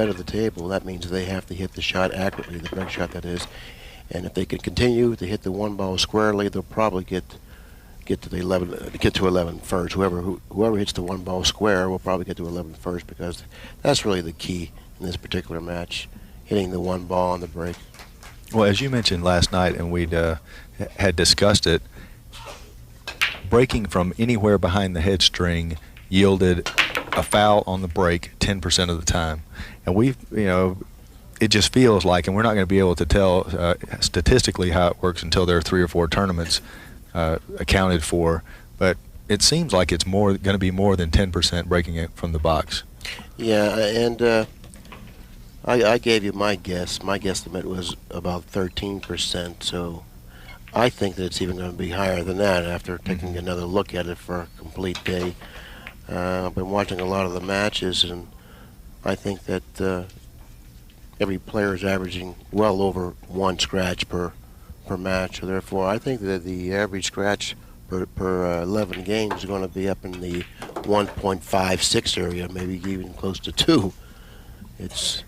bet of the table. That means they have to hit the shot accurately, the break shot that is. And if they can continue to hit the one ball squarely, they'll probably get to the 11 first. Whoever hits the one ball square will probably get to 11 first, because that's really the key in this particular match, hitting the one ball on the break. Well, as you mentioned last night, and we'd had discussed it, breaking from anywhere behind the head string yielded a foul on the break 10% of the time. And it just feels like, and we're not going to be able to tell statistically how it works until there are 3 or 4 tournaments accounted for, but it seems like it's going to be more than 10% breaking it from the box. Yeah, and I gave you my guess. My guesstimate was about 13%, so I think that it's even going to be higher than that after taking another look at it for a complete day. I've been watching a lot of the matches, and I think that every player is averaging well over 1 scratch per match. So therefore, I think that the average scratch per 11 games is going to be up in the 1.56 area, maybe even close to 2. It's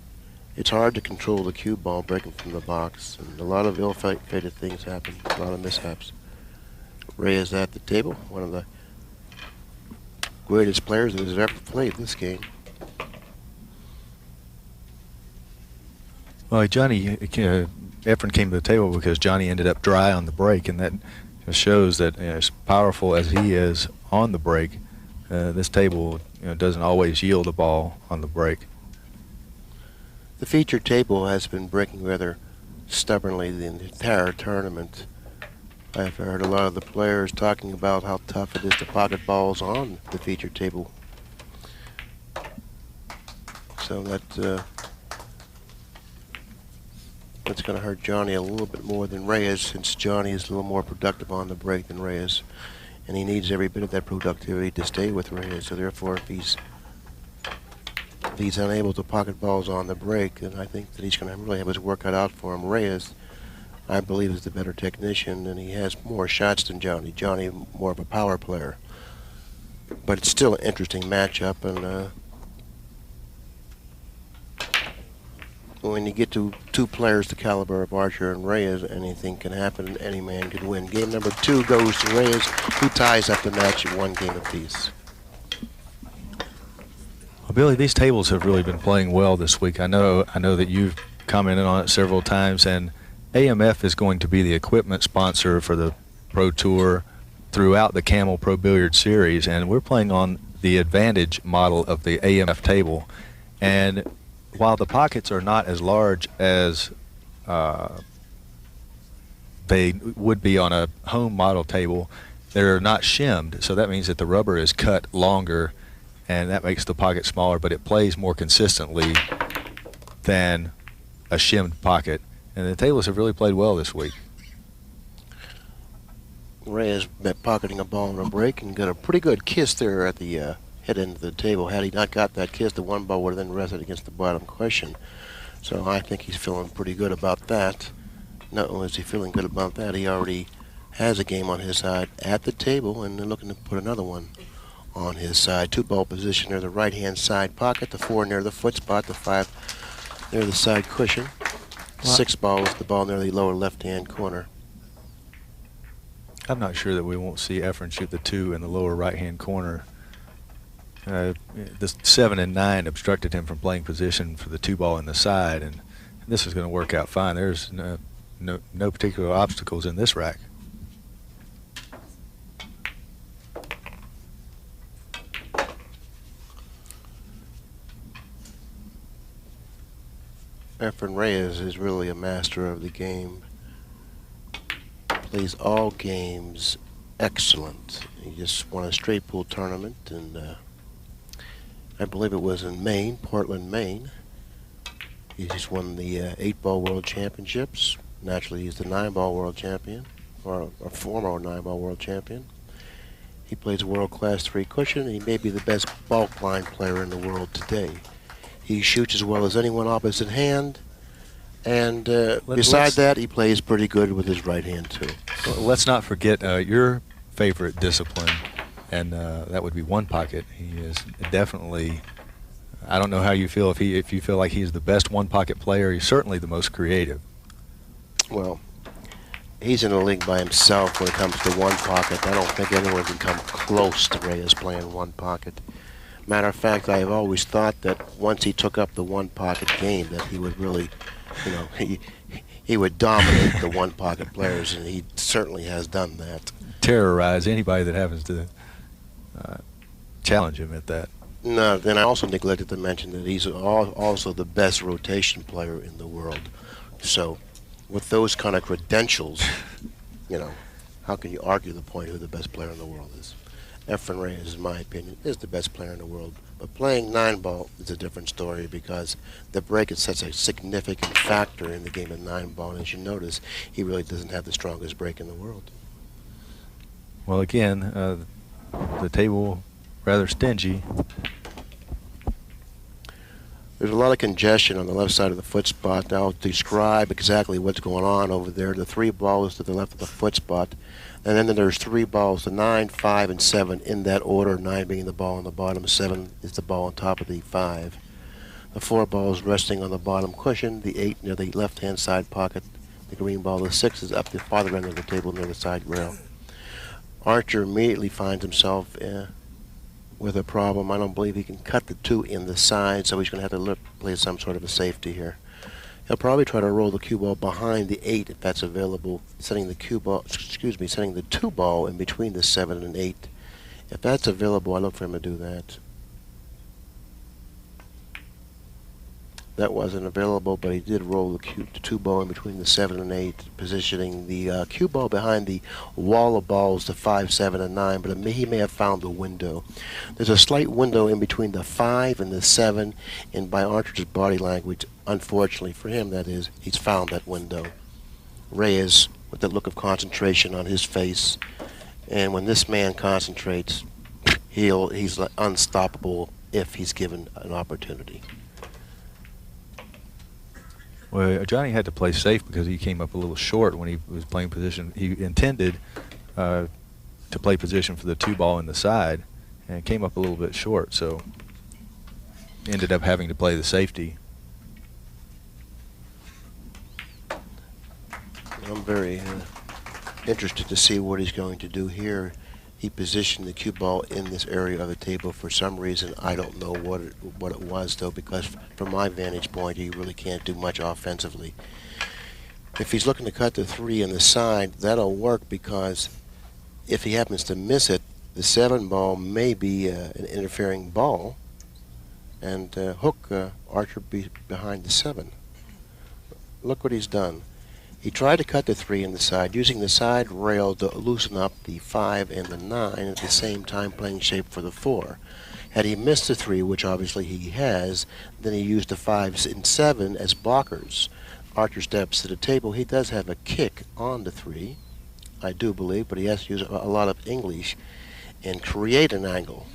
hard to control the cue ball breaking from the box, and a lot of ill-fated things happen, a lot of mishaps. Reyes at the table, one of the greatest players that has ever played this game. Well, Johnny, Efren came to the table because Johnny ended up dry on the break, and that shows that as powerful as he is on the break, this table doesn't always yield a ball on the break. The featured table has been breaking rather stubbornly the entire tournament. I've heard a lot of the players talking about how tough it is to pocket balls on the featured table. So that's going to hurt Johnny a little bit more than Reyes, since Johnny is a little more productive on the break than Reyes, and he needs every bit of that productivity to stay with Reyes. So therefore, if he's unable to pocket balls on the break, then I think that he's going to really have his work cut out for him. Reyes, I believe, is the better technician, and he has more shots than Johnny. Johnny, more of a power player. But it's still an interesting matchup, and when you get to 2 players the caliber of Archer and Reyes, anything can happen. Any man can win. Game number 2 goes to Reyes, who ties up the match at 1 game apiece. Well, Billy, these tables have really been playing well this week. I know that you've commented on it several times, and AMF is going to be the equipment sponsor for the Pro Tour throughout the Camel Pro Billiard Series, and we're playing on the Advantage model of the AMF table. And while the pockets are not as large as they would be on a home model table, they're not shimmed, so that means that the rubber is cut longer, and that makes the pocket smaller, but it plays more consistently than a shimmed pocket. And the tables have really played well this week. Reyes pocketing a ball on a break and got a pretty good kiss there at the head end of the table. Had he not got that kiss, the one ball would have then rested against the bottom cushion. So I think he's feeling pretty good about that. Not only is he feeling good about that, he already has a game on his side at the table, and they're looking to put another one on his side. 2-ball position near the right-hand side pocket, the 4 near the foot spot, the 5 near the side cushion. 6 ball is the ball near the lower left-hand corner. I'm not sure that we won't see Efren shoot the 2 in the lower right-hand corner. The 7 and 9 obstructed him from playing position for the 2-ball in the side, and this is going to work out fine. There's no particular obstacles in this rack. Efren Reyes is really a master of the game. Plays all games excellent. He just won a straight pool tournament, and I believe it was in Maine, Portland, Maine. He just won the 8-ball world championships. Naturally, he's the 9-ball world champion, or a former 9-ball world champion. He plays a world-class 3 cushion, and he may be the best bulk line player in the world today. He shoots as well as anyone opposite hand, and besides that, he plays pretty good with his right hand too. Well, let's not forget your favorite discipline, and that would be one pocket. He is definitely I don't know how you feel if you feel like he's the best one pocket player. He's certainly the most creative. Well, he's in the league by himself when it comes to one pocket. I don't think anyone can come close to Reyes playing one pocket. Matter of fact, I have always thought that once he took up the one pocket game, that he would really, he would dominate the one pocket players, and he certainly has done that. Terrorize anybody that happens to challenge him at that. No, then I also neglected to mention that he's also the best rotation player in the world. So, with those kind of credentials, how can you argue the point who the best player in the world is? Efren Reyes, in my opinion, is the best player in the world. But playing 9-ball is a different story because the break is such a significant factor in the game of 9-ball. And as you notice, he really doesn't have the strongest break in the world. Well, again, the table rather stingy. There's a lot of congestion on the left side of the foot spot. I'll describe exactly what's going on over there. The 3 balls to the left of the foot spot. And then there's 3 balls, the 9, 5, and 7 in that order, 9 being the ball on the bottom, 7 is the ball on top of the 5. The 4 balls resting on the bottom cushion, the 8 near the left-hand side pocket, the green ball, the 6 is up the farther end of the table near the side rail. Archer immediately finds himself with a problem. I don't believe he can cut the 2 in the side, so he's going to have to play some sort of a safety here. He'll probably try to roll the cue ball behind the 8 if that's available, setting the 2 ball in between the 7 and 8. If that's available, I look for him to do that. That wasn't available, but he did roll the 2 ball in between the 7 and 8, positioning the cue ball behind the wall of balls, the 5, 7, and 9, but he may have found the window. There's a slight window in between the 5 and the 7, and by Archer's body language, unfortunately for him, that is, he's found that window. Reyes, with that look of concentration on his face, and when this man concentrates, he's unstoppable if he's given an opportunity. Well, Johnny had to play safe because he came up a little short when he was playing position. He intended to play position for the 2 ball in the side and came up a little bit short, so ended up having to play the safety. I'm very interested to see what he's going to do here. He positioned the cue ball in this area of the table for some reason. I don't know what it was, though, because from my vantage point, he really can't do much offensively. If he's looking to cut the 3 in the side, that'll work because if he happens to miss it, the 7 ball may be an interfering ball and hook Archer behind the 7. Look what he's done. He tried to cut the 3 in the side, using the side rail to loosen up the 5 and the 9, at the same time playing shape for the 4. Had he missed the 3, which obviously he has, then he used the 5s and 7 as blockers. Archer steps to the table. He does have a kick on the 3, I do believe, but he has to use a lot of English and create an angle.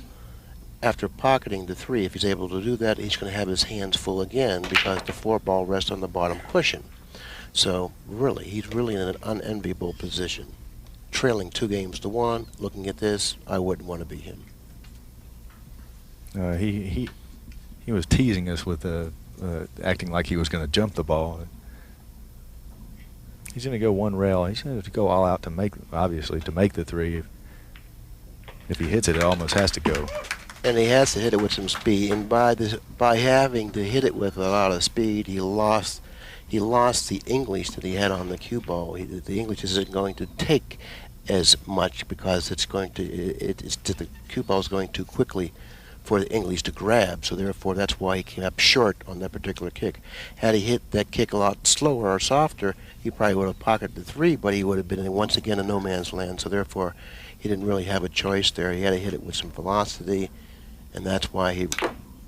After pocketing the 3, if he's able to do that, he's going to have his hands full again because the 4 ball rests on the bottom cushion. So, really, he's really in an unenviable position. Trailing 2-1, looking at this, I wouldn't want to be him. He was teasing us with acting like he was going to jump the ball. He's going to go 1 rail. He's going to go all out to make the 3. If he hits it, it almost has to go. And he has to hit it with some speed. And by having to hit it with a lot of speed, he lost the English that he had on the cue ball. The English isn't going to take as much because the cue ball is going too quickly for the English to grab. So therefore, that's why he came up short on that particular kick. Had he hit that kick a lot slower or softer, he probably would have pocketed the 3, but he would have been once again in no man's land. So therefore, he didn't really have a choice there. He had to hit it with some velocity, and that's why he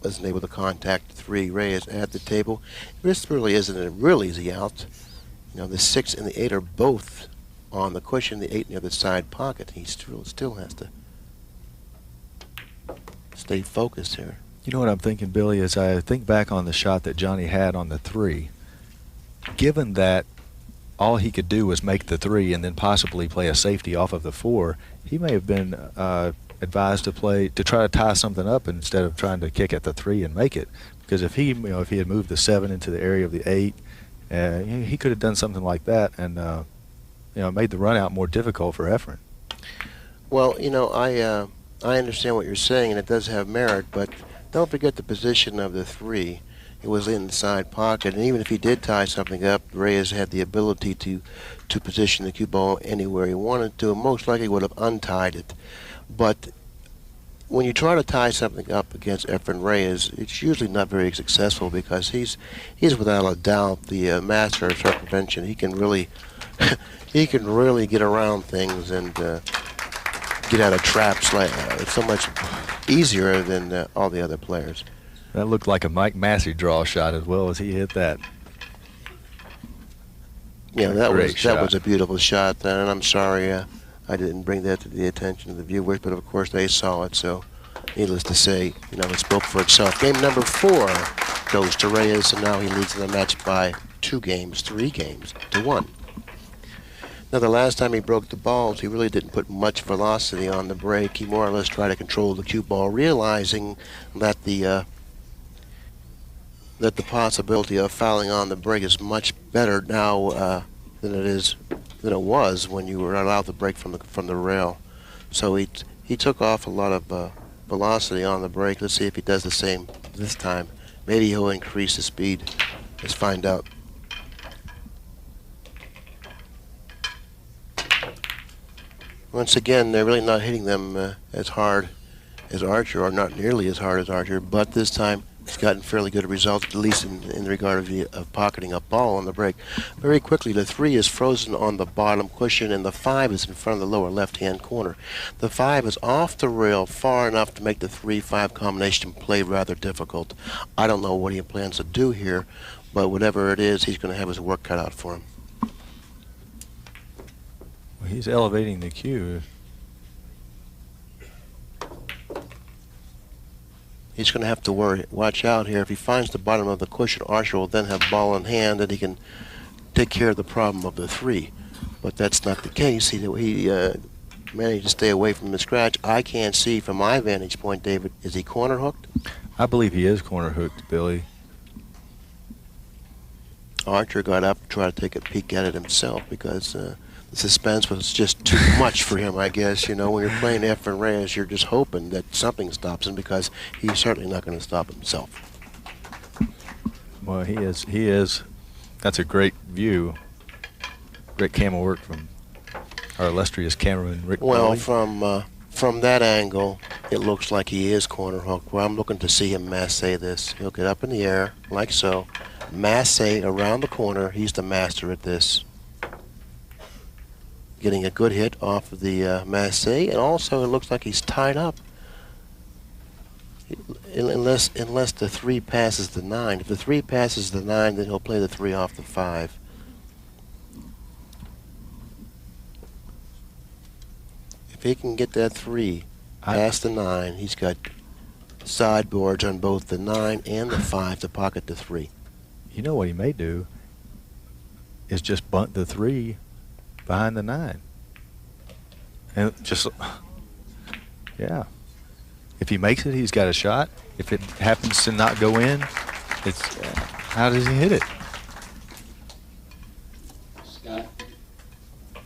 wasn't able to contact the 3 Reyes at the table. This really isn't a real easy out. The 6 and the 8 are both on the cushion, the 8 near the side pocket. He still has to stay focused here. You know what I'm thinking, Billy, is I think back on the shot that Johnny had on the 3. Given that all he could do was make the 3 and then possibly play a safety off of the 4, he may have been advised to try to tie something up instead of trying to kick at the 3 and make it. Because if he had moved the 7 into the area of the 8, he could have done something like that and made the run out more difficult for Efren. Well, I understand what you're saying, and it does have merit, but don't forget the position of the 3. It was in the side pocket, and even if he did tie something up, Reyes had the ability to position the cue ball anywhere he wanted to, and most likely would have untied it. But when you try to tie something up against Efren Reyes, it's usually not very successful because he's without a doubt the master of circumvention. He can really get around things and get out of traps it's so much easier than all the other players. That looked like a Mike Massey draw shot as well as he hit that. Yeah, that was a beautiful shot, and I'm sorry I didn't bring that to the attention of the viewers, but of course they saw it, so needless to say, it spoke for itself. Game number 4 goes to Reyes, and now he leads the match by 3 games to 1. Now, the last time he broke the balls, he really didn't put much velocity on the break. He more or less tried to control the cue ball, realizing that the possibility of fouling on the break is much better now than it was when you were allowed to break from the rail. So he took off a lot of velocity on the break. Let's see if he does the same this time. Maybe he'll increase the speed. Let's find out. Once again, they're really not hitting them as hard as Archer, or not nearly as hard as Archer, but this time he's gotten fairly good results, at least in regard of pocketing a ball on the break. Very quickly, the 3 is frozen on the bottom cushion, and the 5 is in front of the lower left-hand corner. The 5 is off the rail far enough to make the 3-5 combination play rather difficult. I don't know what he plans to do here, but whatever it is, he's going to have his work cut out for him. Well, he's elevating the cue. He's going to have to watch out here. If he finds the bottom of the cushion, Archer will then have ball in hand and he can take care of the problem of the 3. But that's not the case. He managed to stay away from the scratch. I can't see from my vantage point, David. Is he corner hooked? I believe he is corner hooked, Billy. Archer got up to try to take a peek at it himself because the suspense was just too much for him, I guess. When you're playing Efren Reyes, you're just hoping that something stops him because he's certainly not going to stop himself. Well, he is. That's a great view. Great camera work from our illustrious cameraman, Rick. Well, Billy. from that angle, it looks like he is corner hooked. Well, I'm looking to see him masse this. He'll get up in the air, like so. Masse around the corner. He's the master at this. Getting a good hit off of the masse, and also it looks like he's tied up. Unless the 3 passes the 9. If the 3 passes the 9, then he'll play the 3 off the 5. If he can get that 3 past the 9, he's got sideboards on both the 9 and the 5 to pocket the 3. You know what he may do is just bunt the 3 behind the 9. And just, yeah. If he makes it, he's got a shot. If it happens to not go in, it's how does he hit it? Scott.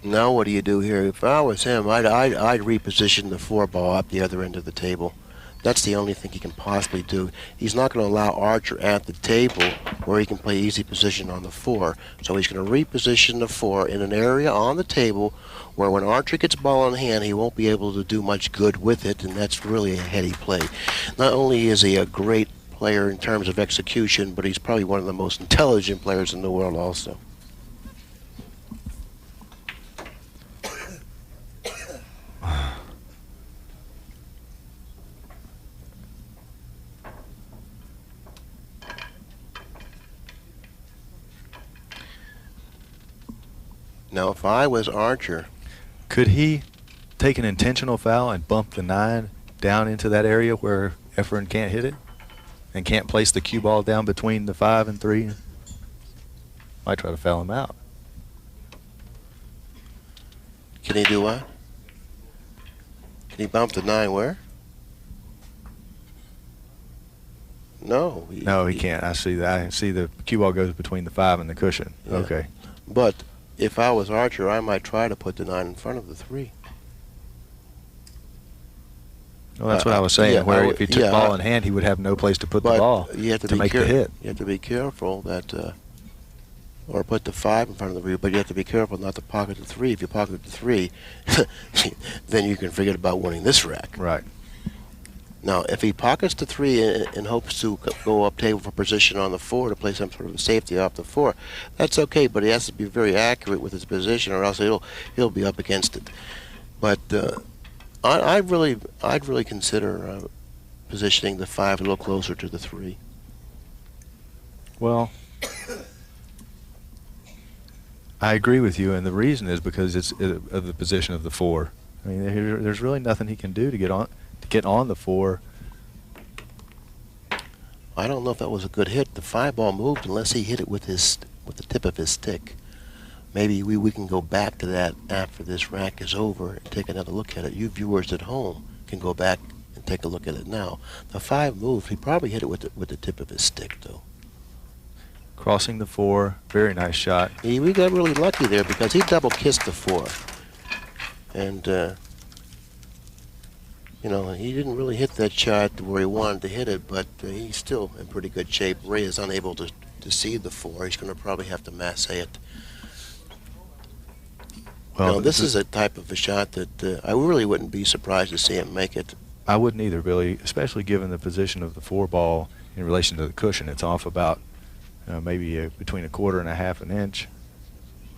Now what do you do here? If I was him, I'd reposition the 4 ball up the other end of the table. That's the only thing he can possibly do. He's not going to allow Archer at the table where he can play easy position on the 4. So he's going to reposition the 4 in an area on the table where when Archer gets ball in hand, he won't be able to do much good with it, and that's really a heady play. Not only is he a great player in terms of execution, but he's probably one of the most intelligent players in the world also. Now, if I was Archer, could he take an intentional foul and bump the 9 down into that area where Efren can't hit it and can't place the cue ball down between the 5 and 3? Might try to foul him out. Can he do what? Can he bump the 9 where? No. No, he can't. I see that. I see the cue ball goes between the 5 and the cushion. Yeah. Okay. But if I was Archer, I might try to put the 9 in front of the 3. Well, that's what I was saying. Yeah, where if he took ball in hand, he would have no place to put the ball you have to make the hit. You have to be careful that, or put the 5 in front of the 3, but you have to be careful not to pocket the 3. If you pocket the 3, then you can forget about winning this rack. Right. Now, if he pockets the 3 and hopes to go up table for position on the 4 to play some sort of a safety off the 4, that's okay. But he has to be very accurate with his position, or else he'll be up against it. But I'd really consider positioning the 5 a little closer to the 3. Well, I agree with you, and the reason is because it's of the position of the 4. I mean, there's really nothing he can do to get on the 4. I don't know if that was a good hit. The 5 ball moved unless he hit it with the tip of his stick. Maybe we can go back to that after this rack is over and take another look at it. You viewers at home can go back and take a look at it now. The 5 moved. He probably hit it with the tip of his stick, though. Crossing the 4, very nice shot. We got really lucky there because he double kissed the 4, and you know, he didn't really hit that shot where he wanted to hit it, but he's still in pretty good shape. Ray is unable to see the 4. He's going to probably have to masse it. Well, this is a type of a shot that I really wouldn't be surprised to see him make it. I wouldn't either, Billy, especially given the position of the 4 ball in relation to the cushion. It's off about maybe between 1/4 and 1/2 inch,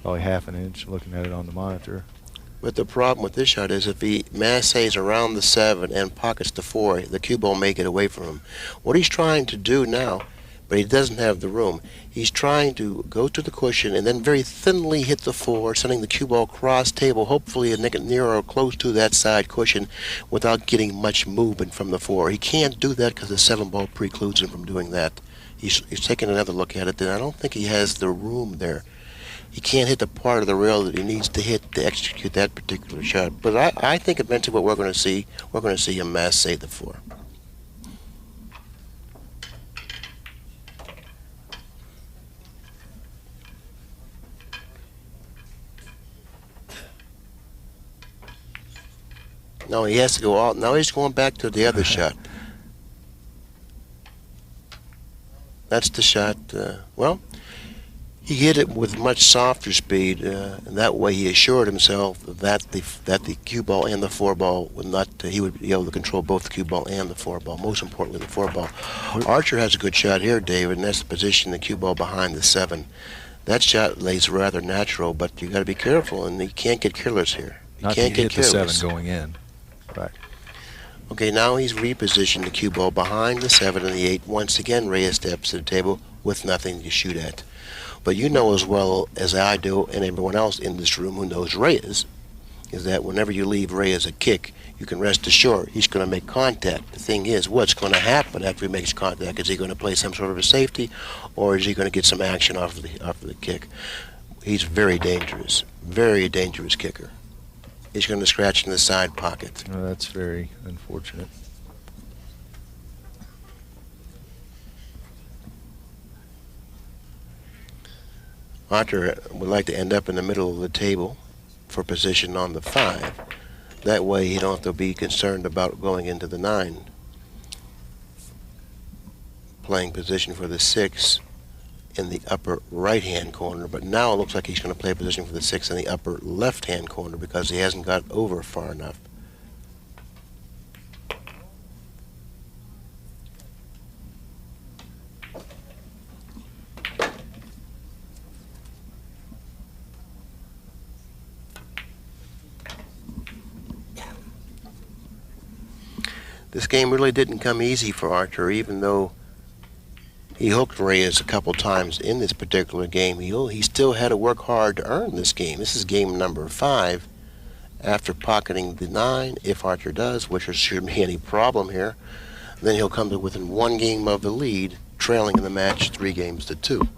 probably 1/2 inch looking at it on the monitor. But the problem with this shot is if he masses around the 7 and pockets the 4, the cue ball may get away from him. What he's trying to do now, but he doesn't have the room, he's trying to go to the cushion and then very thinly hit the 4, sending the cue ball across table, hopefully near or close to that side cushion without getting much movement from the 4. He can't do that because the 7 ball precludes him from doing that. He's taking another look at it, and I don't think he has the room there. He can't hit the part of the rail that he needs to hit to execute that particular shot. But I think eventually what we're going to see him masse the 4. No, he has to go out. Now he's going back to the other shot. That's the shot. Well, he hit it with much softer speed, and that way he assured himself that the cue ball and the 4 ball would not. He would be able to control both the cue ball and the 4 ball. Most importantly, the 4 ball. Archer has a good shot here, David, and that's the position the cue ball behind the 7. That shot lays rather natural, but you got to be careful, and you can't get careless here. You can't get hit careless. The 7 going in. Right. Okay, now he's repositioned the cue ball behind the 7 and the 8. Once again, Reyes steps to the table with nothing to shoot at. But you know as well as I do, and everyone else in this room who knows Reyes, is that whenever you leave Reyes a kick, you can rest assured he's going to make contact. The thing is, what's going to happen after he makes contact? Is he going to play some sort of a safety, or is he going to get some action off of the kick? He's very dangerous kicker. He's going to scratch in the side pocket. Well, that's very unfortunate. Archer would like to end up in the middle of the table for position on the 5. That way he don't have to be concerned about going into the 9. Playing position for the 6 in the upper right-hand corner, but now it looks like he's going to play position for the 6 in the upper left-hand corner because he hasn't got over far enough. This game really didn't come easy for Archer, even though he hooked Reyes a couple times in this particular game. He still had to work hard to earn this game. This is game number 5. After pocketing the 9, if Archer does, which there shouldn't be any problem here, then he'll come to within 1 game of the lead, trailing in the match 3 games to 2.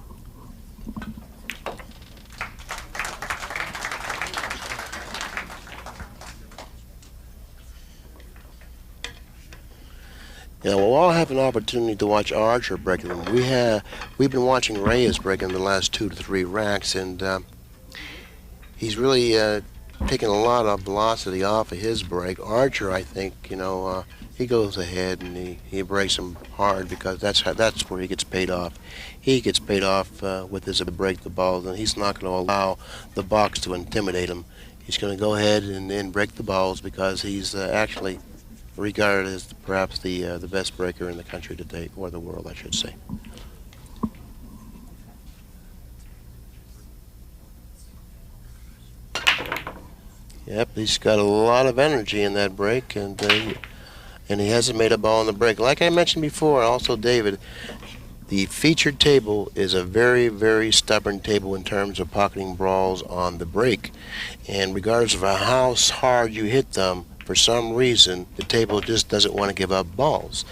Yeah, we'll all have an opportunity to watch Archer breaking them. We've been watching Reyes breaking the last 2 to 3 racks, and he's really taking a lot of velocity off of his break. Archer, I think, he goes ahead and he breaks them hard because that's where he gets paid off. He gets paid off with his break the balls, and he's not going to allow the box to intimidate him. He's going to go ahead and then break the balls because he's actually regarded as perhaps the best breaker in the country today, or the world, I should say. Yep, he's got a lot of energy in that break, and he hasn't made a ball in the break. Like I mentioned before, also David, the featured table is a very, very stubborn table in terms of pocketing balls on the break. And regardless of how hard you hit them, for some reason, the table just doesn't want to give up balls.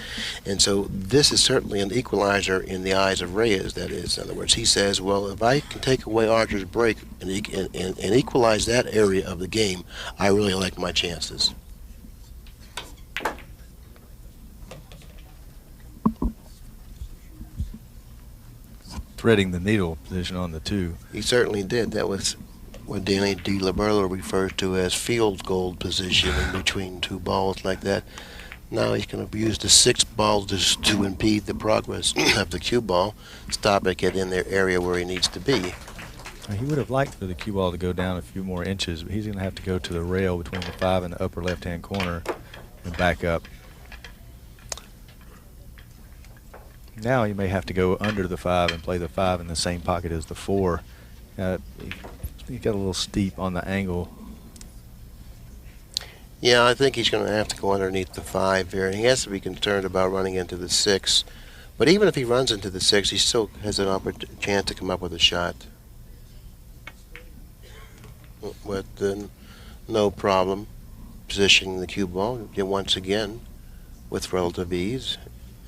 And so this is certainly an equalizer in the eyes of Reyes, that is. In other words, he says, well, if I can take away Archer's break and equalize that area of the game, I really like my chances. Threading the needle position on the 2. He certainly did. That was what Danny DiLiberto refers to as field goal position in between 2 balls like that. Now he's going to use the 6 balls to impede the progress of the cue ball, stop it, get in their area where he needs to be. He would have liked for the cue ball to go down a few more inches, but he's going to have to go to the rail between the 5 and the upper left-hand corner and back up. Now he may have to go under the 5 and play the 5 in the same pocket as the 4. He got a little steep on the angle. Yeah, I think he's going to have to go underneath the 5 here, and he has to be concerned about running into the 6. But even if he runs into the 6, he still has an chance to come up with a shot. With no problem positioning the cue ball once again with relative ease,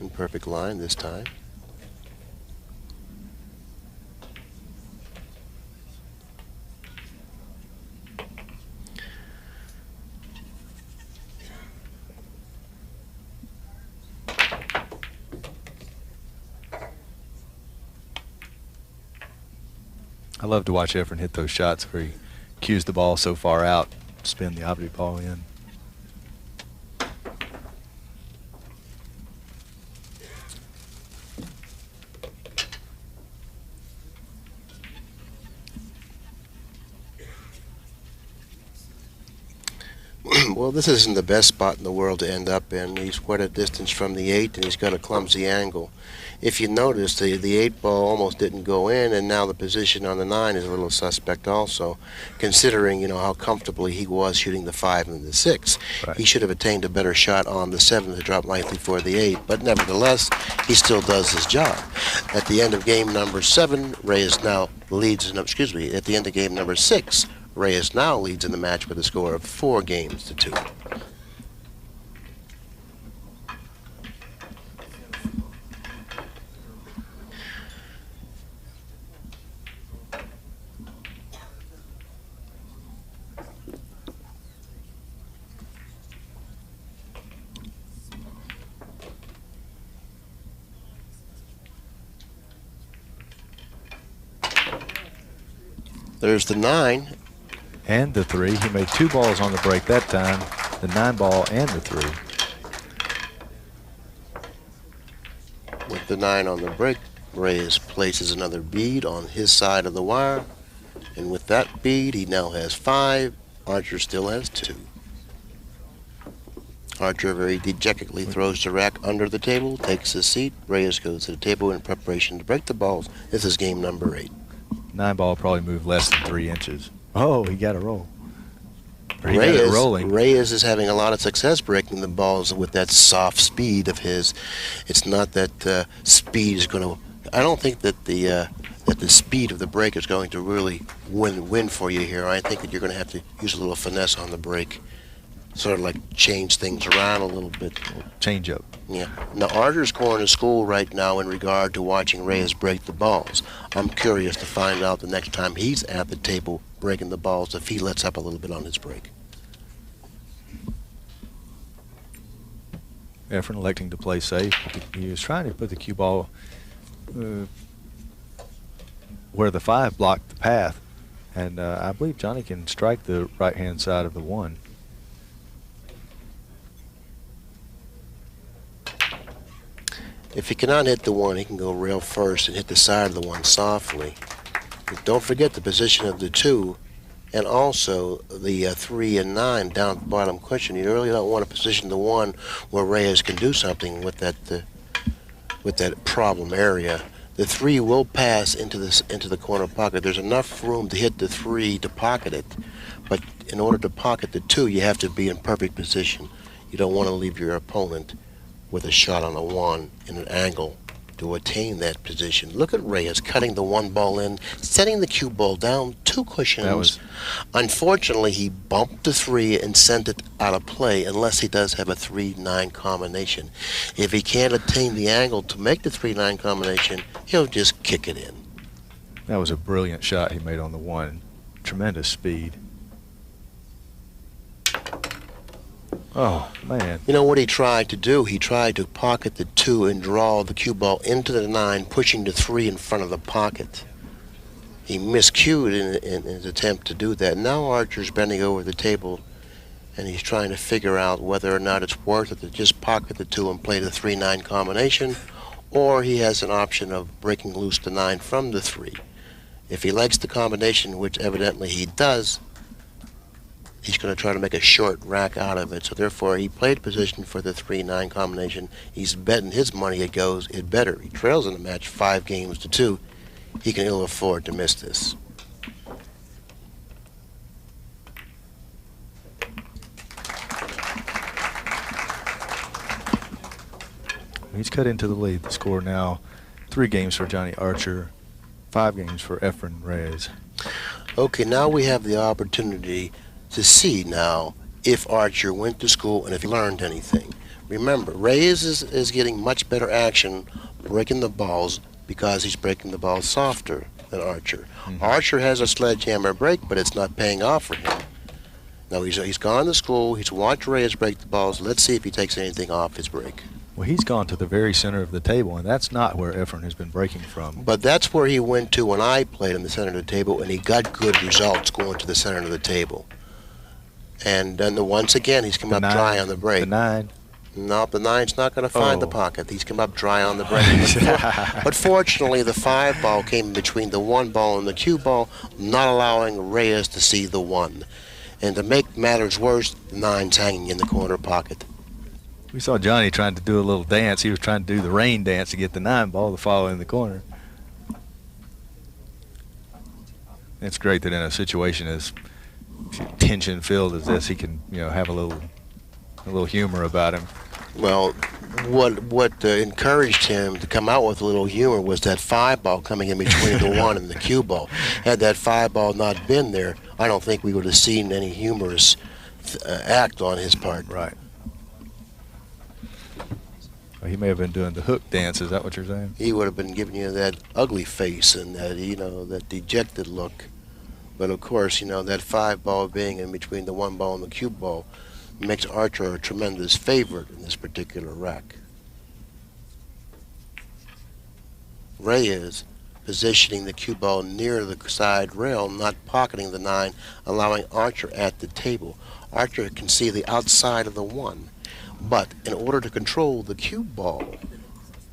in perfect line this time. I love to watch Efren hit those shots where he cues the ball so far out, spin the object ball in. Well, this isn't the best spot in the world to end up in. He's quite a distance from the 8, and he's got a clumsy angle. If you notice, the 8 ball almost didn't go in, and now the position on the 9 is a little suspect also, considering, how comfortably he was shooting the 5 and the 6. Right. He should have attained a better shot on the 7 to drop lightly for the 8, but nevertheless, he still does his job. At the end of game number 7, Reyes now leads, at the end of game number 6, Reyes now leads in the match with a score of 4 games to 2. There's the 9. And the 3. He made 2 balls on the break that time, the 9 ball and the 3. With the 9 on the break, Reyes places another bead on his side of the wire. And with that bead, he now has 5. Archer still has 2. Archer very dejectedly throws the rack under the table, takes his seat. Reyes goes to the table in preparation to break the balls. This is game number 8. 9 ball probably moved less than 3 inches. Oh, he got a roll. Or he got it rolling. Reyes is having a lot of success breaking the balls with that soft speed of his. It's not that speed is going to. I don't think that the speed of the break is going to really win for you here. I think that you're going to have to use a little finesse on the break, sort of like change things around a little bit. Change up. Yeah. Now, Archer's going to school right now in regard to watching Reyes break the balls. I'm curious to find out the next time he's at the table breaking the balls if he lets up a little bit on his break. Efren electing to play safe. He was trying to put the cue ball where the 5 blocked the path. And I believe Johnny can strike the right-hand side of the 1. If he cannot hit the 1, he can go rail first and hit the side of the 1 softly. But don't forget the position of the 2 and also the 3 and 9 down at the bottom cushion. You really don't want to position the 1 where Reyes can do something with that problem area. The 3 will pass into the corner pocket. There's enough room to hit the 3 to pocket it, but in order to pocket the 2, you have to be in perfect position. You don't want to leave your opponent with a shot on the 1 in an angle to attain that position. Look at Reyes cutting the 1 ball in, setting the cue ball down 2 cushions. Unfortunately, he bumped the 3 and sent it out of play unless he does have a 3-9 combination. If he can't attain the angle to make the 3-9 combination, he'll just kick it in. That was a brilliant shot he made on the 1. Tremendous speed. Oh, man. You know what he tried to do? He tried to pocket the 2 and draw the cue ball into the 9, pushing the 3 in front of the pocket. He miscued in his attempt to do that. Now Archer's bending over the table, and he's trying to figure out whether or not it's worth it to just pocket the 2 and play the 3-9 combination, or he has an option of breaking loose the 9 from the 3. If he likes the combination, which evidently he does, he's going to try to make a short rack out of it. So therefore, he played position for the 3-9 combination. He's betting his money it goes it better. He trails in the match 5 games to 2. He can ill afford to miss this. He's cut into the lead. The score now 3 games for Johnny Archer, 5 games for Efren Reyes. Okay, now we have the opportunity to see now if Archer went to school and if he learned anything. Remember, Reyes is getting much better action breaking the balls because he's breaking the balls softer than Archer. Archer has a sledgehammer break, but it's not paying off for him. Now he's gone to school, he's watched Reyes break the balls. Let's see if he takes anything off his break. Well, he's gone to the very center of the table, and that's not where Efren has been breaking from. But that's where he went to when I played in the center of the table, and he got good results going to the center of the table. And then once again, he's come up dry on the break. The 9. No, the 9's not going to find the pocket. He's come up dry on the break. But fortunately, the 5 ball came between the 1 ball and the cue ball, not allowing Reyes to see the 1. And to make matters worse, the 9's hanging in the corner pocket. We saw Johnny trying to do a little dance. He was trying to do the rain dance to get the 9 ball to fall in the corner. It's great that in a situation as tension-filled as this, he can, have a little humor about him. Well, what encouraged him to come out with a little humor was that 5 ball coming in between the 1 and the cue ball. Had that 5 ball not been there, I don't think we would have seen any humorous act on his part. Right. Well, he may have been doing the hook dance. Is that what you're saying? He would have been giving you that ugly face and that, that dejected look. But of course, that 5 ball being in between the 1 ball and the cue ball makes Archer a tremendous favorite in this particular rack. Reyes positioning the cue ball near the side rail, not pocketing the 9, allowing Archer at the table. Archer can see the outside of the 1, but in order to control the cue ball,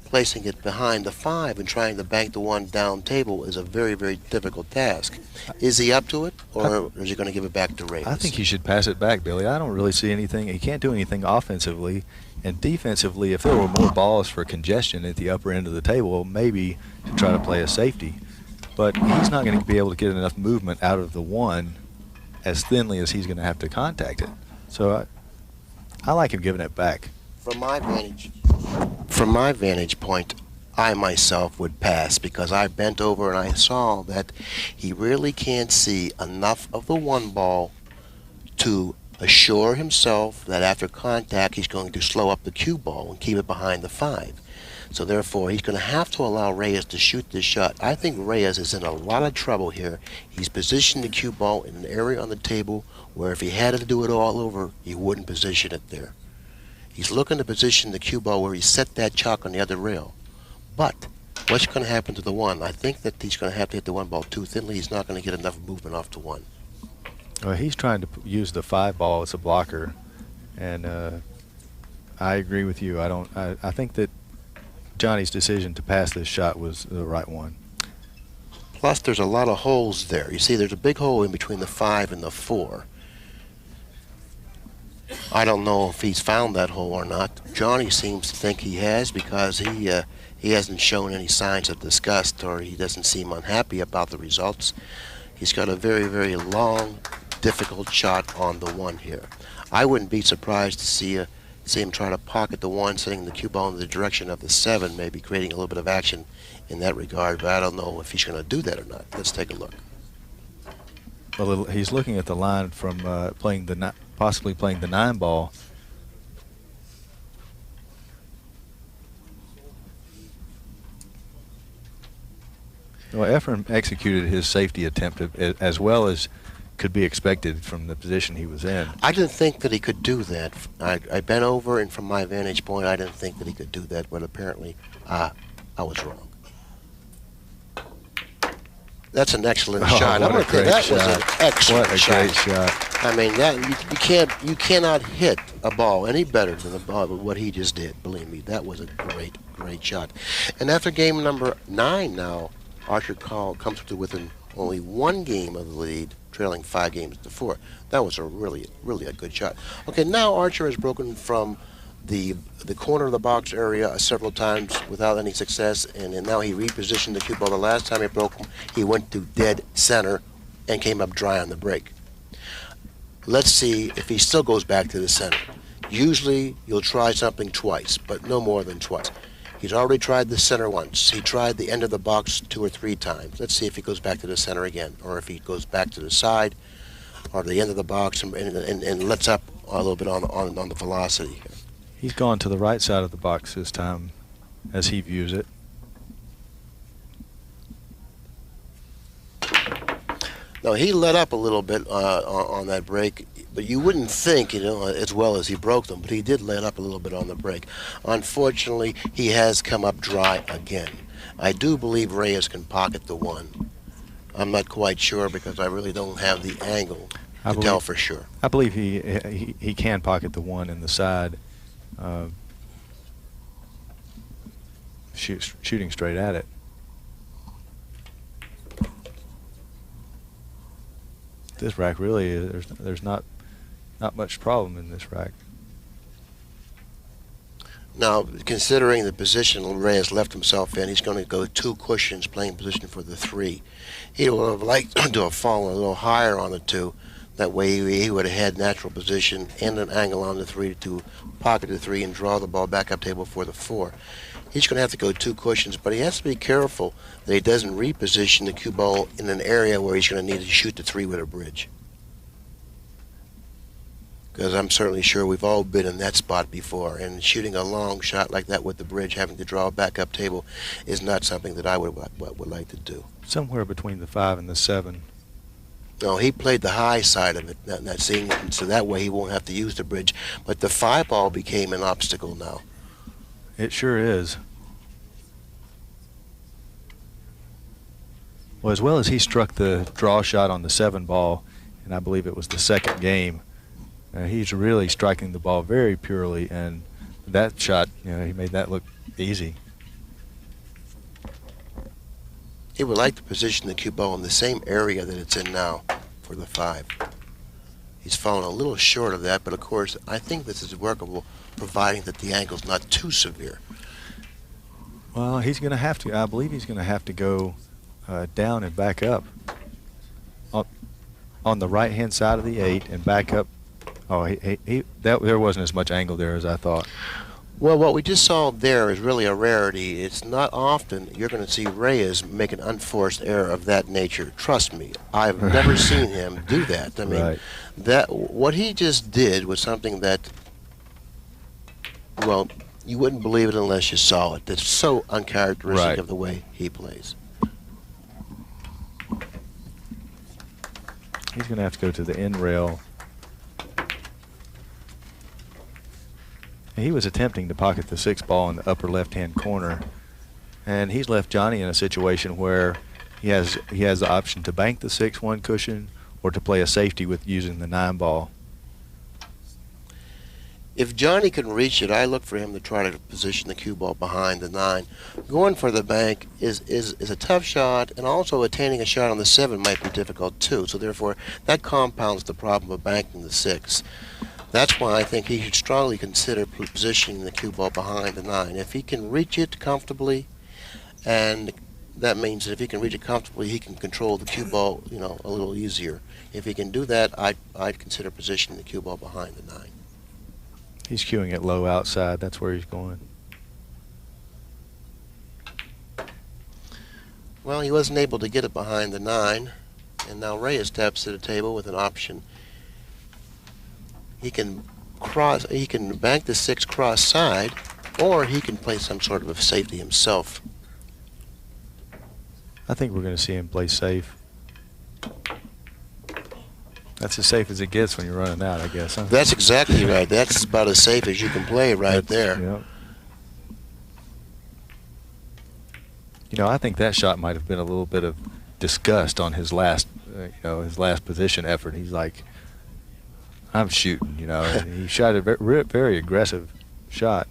placing it behind the 5 and trying to bank the 1 down table is a very, very difficult task. Is he up to it, or is he going to give it back to Reyes? I think he should pass it back, Billy. I don't really see anything. He can't do anything offensively. And defensively, if there were more balls for congestion at the upper end of the table, maybe to try to play a safety. But he's not going to be able to get enough movement out of the 1 as thinly as he's going to have to contact it. So I like him giving it back. From my vantage point, I myself would pass because I bent over and I saw that he really can't see enough of the 1 ball to assure himself that after contact he's going to slow up the cue ball and keep it behind the 5. So therefore he's going to have to allow Reyes to shoot this shot. I think Reyes is in a lot of trouble here. He's positioned the cue ball in an area on the table where if he had to do it all over, he wouldn't position it there. He's looking to position the cue ball where he set that chalk on the other rail. But what's going to happen to the one? I think that he's going to have to hit the one ball too thinly. He's not going to get enough movement off the one. Well, he's trying to use the 5 ball as a blocker, and I agree with you. I think that Johnny's decision to pass this shot was the right one. Plus, there's a lot of holes there. You see, there's a big hole in between the 5 and the 4. I don't know if he's found that hole or not. Johnny seems to think he has, because he hasn't shown any signs of disgust, or he doesn't seem unhappy about the results. He's got a very, very long, difficult shot on the 1 here. I wouldn't be surprised to see him try to pocket the 1, sending the cue ball in the direction of the 7, maybe creating a little bit of action in that regard, but I don't know if he's going to do that or not. Let's take a look. Well, he's looking at the line from possibly playing the 9 ball. Well, Efren executed his safety attempt as well as could be expected from the position he was in. I didn't think that he could do that. I bent over, and from my vantage point, I didn't think that he could do that, but apparently I was wrong. That's an excellent shot. What a great that shot. was an excellent What a great shot. I mean, you cannot hit a ball any better than the ball, what he just did. Believe me, that was a great, great shot. And after game number 9 now, Archer comes to within only 1 game of the lead, trailing 5 games to 4. That was a really, really a good shot. Okay, now Archer has broken from the corner of the box area several times without any success, and now he repositioned the cue ball. The last time he broke him, he went to dead center and came up dry on the break. Let's see if he still goes back to the center. Usually you'll try something twice, but no more than twice. He's already tried the center once. He tried the end of the box 2 or 3 times. Let's see if he goes back to the center again, or if he goes back to the side or the end of the box and lets up a little bit on the velocity. He's gone to the right side of the box this time, as he views it. Now, he let up a little bit on that break, but you wouldn't think, as well as he broke them, but he did let up a little bit on the break. Unfortunately, he has come up dry again. I do believe Reyes can pocket the 1. I'm not quite sure, because I really don't have the angle to tell for sure. I believe he can pocket the 1 in the side. Shooting straight at it. This rack really there's not much problem in this rack. Now, considering the position Reyes left himself in, he's going to go 2 cushions, playing position for the 3. He would have liked to have fallen a little higher on the 2. That way he would have had natural position and an angle on the 3 to pocket the 3 and draw the ball back up table for the 4. He's going to have to go 2 cushions, but he has to be careful that he doesn't reposition the cue ball in an area where he's going to need to shoot the 3 with a bridge. Because I'm certainly sure we've all been in that spot before, and shooting a long shot like that with the bridge, having to draw a back up table, is not something that I would like to do. Somewhere between the 5 and the 7. No, he played the high side of it, not seeing it, so that way he won't have to use the bridge. But the 5 ball became an obstacle now. It sure is. Well, as well as he struck the draw shot on the 7 ball, and I believe it was the 2nd game, he's really striking the ball very purely, and that shot, he made that look easy. He would like to position the cue ball in the same area that it's in now for the 5. He's fallen a little short of that, but of course I think this is workable, providing that the angle's not too severe. Well, he's going to have to. I believe he's going to have to go down and back up on the right-hand side of the 8 and back up. Oh, there wasn't as much angle there as I thought. Well, what we just saw there is really a rarity. It's not often you're going to see Reyes make an unforced error of that nature. Trust me, I've never seen him do that. I mean, what he just did was something that, well, you wouldn't believe it unless you saw it. That's so uncharacteristic of the way he plays. He's going to have to go to the end rail He was attempting to pocket the 6 ball in the upper left-hand corner, and he's left Johnny in a situation where he has the option to bank the 6-1 cushion or to play a safety with using the 9 ball. If Johnny can reach it, I look for him to try to position the cue ball behind the 9. Going for the bank is a tough shot, and also attaining a shot on the 7 might be difficult too. So therefore, that compounds the problem of banking the 6. That's why I think he should strongly consider positioning the cue ball behind the 9. If he can reach it comfortably, and that means that if he can reach it comfortably, he can control the cue ball, a little easier. If he can do that, I'd consider positioning the cue ball behind the 9. He's cueing it low outside. That's where he's going. Well, he wasn't able to get it behind the 9, and now Reyes steps to the table with an option. He can bank the 6 cross side, or he can play some sort of a safety himself. I think we're going to see him play safe. That's as safe as it gets when you're running out, I guess, huh? That's exactly right. That's about as safe as you can play there. Yep. I think that shot might have been a little bit of disgust on his last, his last position effort. He's like, I'm shooting, He shot a very aggressive shot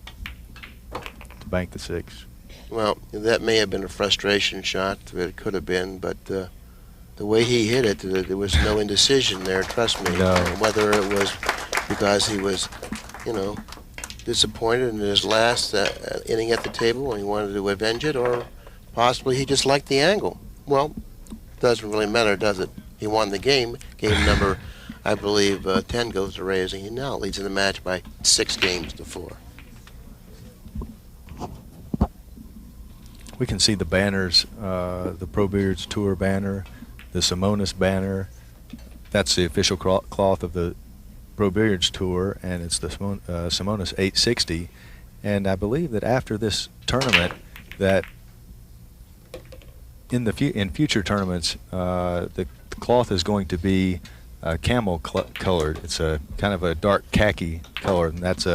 to bank the 6. Well, that may have been a frustration shot. It could have been, but the way he hit it, there was no indecision there, trust me. No. Whether it was because he was, disappointed in his last inning at the table and he wanted to avenge it, or possibly he just liked the angle. Well, doesn't really matter, does it? He won the game. Game number, I believe, 10 goes to Reyes, and he now leads in the match by 6 games to 4. We can see the banners, the Pro Billiards Tour banner, the Simonis banner. That's the official cloth of the Pro Billiards Tour, and it's the Simonis 860. And I believe that after this tournament, that in future tournaments, the cloth is going to be camel colored. It's a kind of a dark khaki color, and that's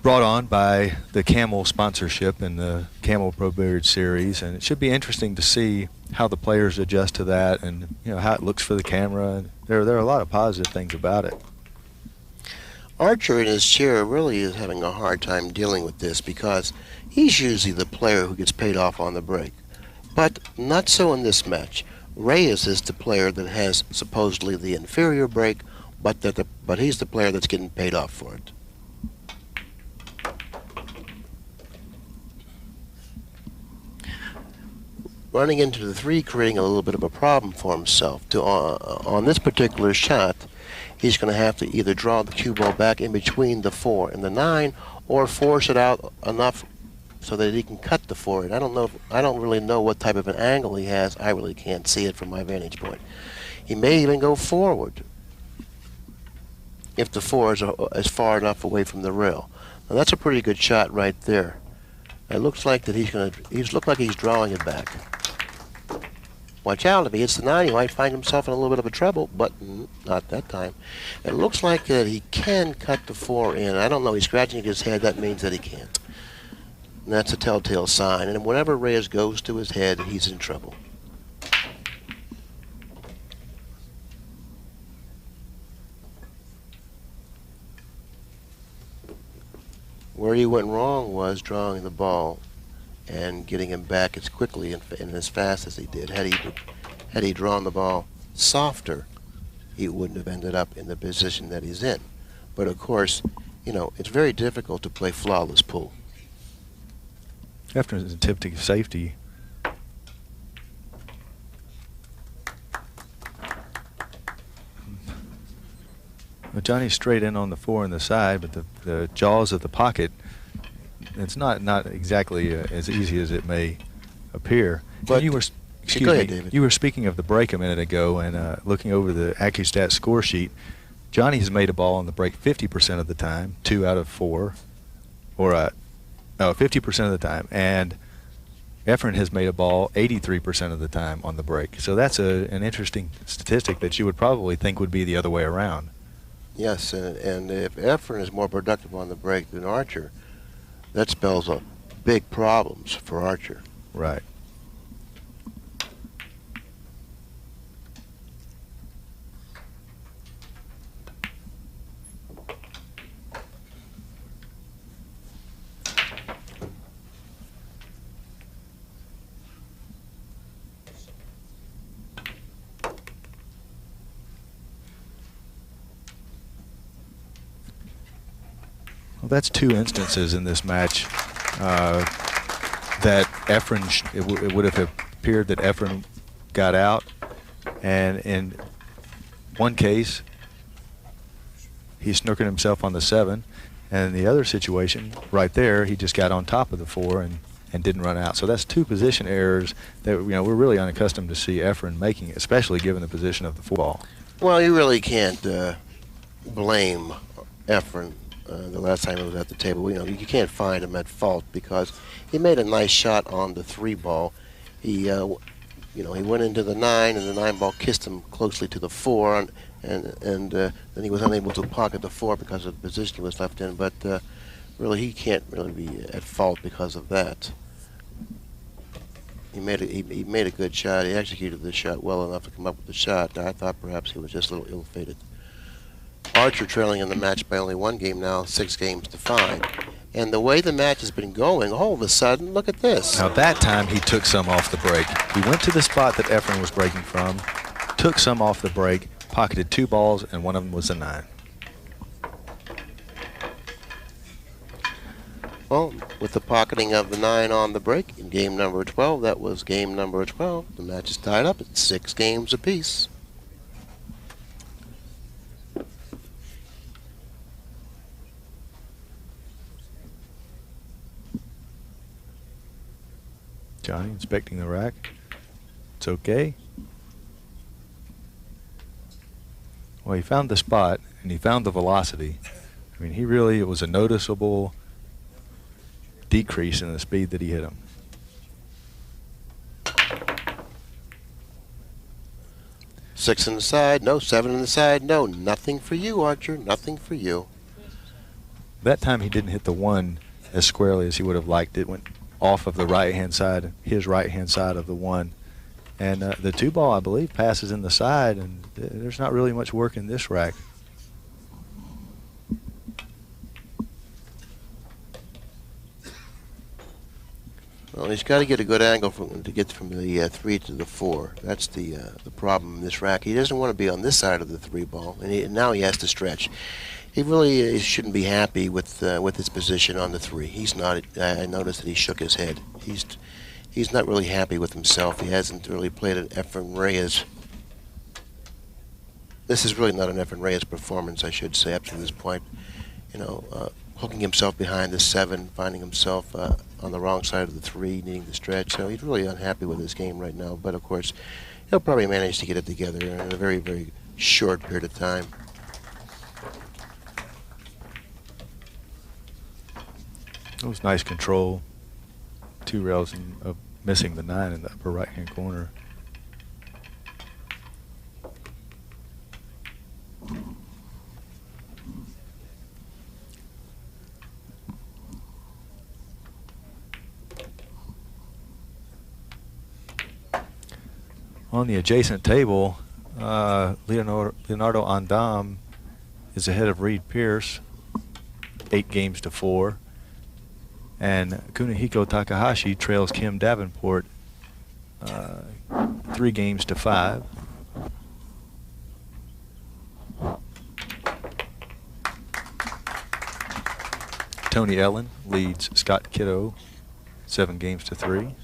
brought on by the Camel sponsorship in the Camel Pro Billiards Series, and it should be interesting to see how the players adjust to that, and how it looks for the camera. There are a lot of positive things about it. Archer in his chair really is having a hard time dealing with this, because he's usually the player who gets paid off on the break. But not so in this match. Reyes is the player that has supposedly the inferior break, but he's the player that's getting paid off for it. Running into the 3, creating a little bit of a problem for himself. On this particular shot, he's going to have to either draw the cue ball back in between the 4 and the 9, or force it out enough so that he can cut the 4. And I don't really know what type of an angle he has. I really can't see it from my vantage point. He may even go forward if the 4 is far enough away from the rail. Now that's a pretty good shot right there. It looks like that he's drawing it back. Watch out, if he hits the 9, he might find himself in a little bit of a trouble, but not that time. It looks like that he can cut the 4 in. I don't know, he's scratching his head. That means that he can't. And that's a telltale sign. And whenever Reyes goes to his head, he's in trouble. Where he went wrong was drawing the ball and getting him back as quickly and as fast as he did. Had he drawn the ball softer, he wouldn't have ended up in the position that he's in. But of course, it's very difficult to play flawless pool. After his attempting safety, Johnny's straight in on the 4 on the side, but the jaws of the pocket, it's not exactly as easy as it may appear. But you were, go ahead, David. You were speaking of the break a minute ago, and looking over the AccuStat score sheet, Johnny has made a ball on the break 50% of the time, 2 out of 4, or 50% of the time, and Efren has made a ball 83% of the time on the break. So that's an interesting statistic that you would probably think would be the other way around. Yes, and if Efren is more productive on the break than Archer, that spells big problems for Archer. Right. Well, that's two instances in this match that Efren, it would have appeared that Efren got out, and in one case, he snookered himself on the 7, and in the other situation, right there, he just got on top of the 4 and didn't run out. So that's two position errors that we're really unaccustomed to see Efren making, especially given the position of the 4 ball. Well, you really can't blame Efren. The last time he was at the table, you can't find him at fault because he made a nice shot on the 3 ball. He, he went into the 9, and the 9 ball kissed him closely to the 4, and then he was unable to pocket the 4 because of the position he was left in. But really, he can't really be at fault because of that. He made a good shot. He executed the shot well enough to come up with the shot. I thought perhaps he was just a little ill-fated. Archer trailing in the match by only 1 game now, 6 games to 5. And the way the match has been going, all of a sudden, look at this. Now that time he took some off the break. He went to the spot that Efren was breaking from, took some off the break, pocketed 2 balls, and one of them was a 9. Well, with the pocketing of the 9 on the break in game number 12, that was game number 12. The match is tied up at 6 games apiece. Johnny inspecting the rack. It's okay. Well, he found the spot and he found the velocity. I mean, it was a noticeable decrease in the speed that he hit him. Six in the side, no. 7 in the side, no. Nothing for you, Archer. Nothing for you. That time he didn't hit the 1 as squarely as he would have liked. It went off of the right-hand side, his right-hand side of the 1. And the 2 ball, I believe, passes in the side, and there's not really much work in this rack. Well, he's got to get a good angle to get from the 3 to the 4. That's the problem in this rack. He doesn't want to be on this side of the 3 ball, and now he has to stretch. He really shouldn't be happy with his position on the 3. He's not. I noticed that he shook his head. He's not really happy with himself. He hasn't really played an Efren Reyes. This is really not an Efren Reyes performance, I should say, up to this point. Hooking himself behind the 7, finding himself on the wrong side of the 3, needing to stretch. So he's really unhappy with his game right now. But of course, he'll probably manage to get it together in a very, very short period of time. It was nice control. 2 rails of missing the 9 in the upper right-hand corner. On the adjacent table, Leonardo Andam is ahead of Reed Pierce, 8 games to 4. And Kunihiko Takahashi trails Kim Davenport 3 games to 5. Tony Ellen leads Scott Kiddo 7 games to 3.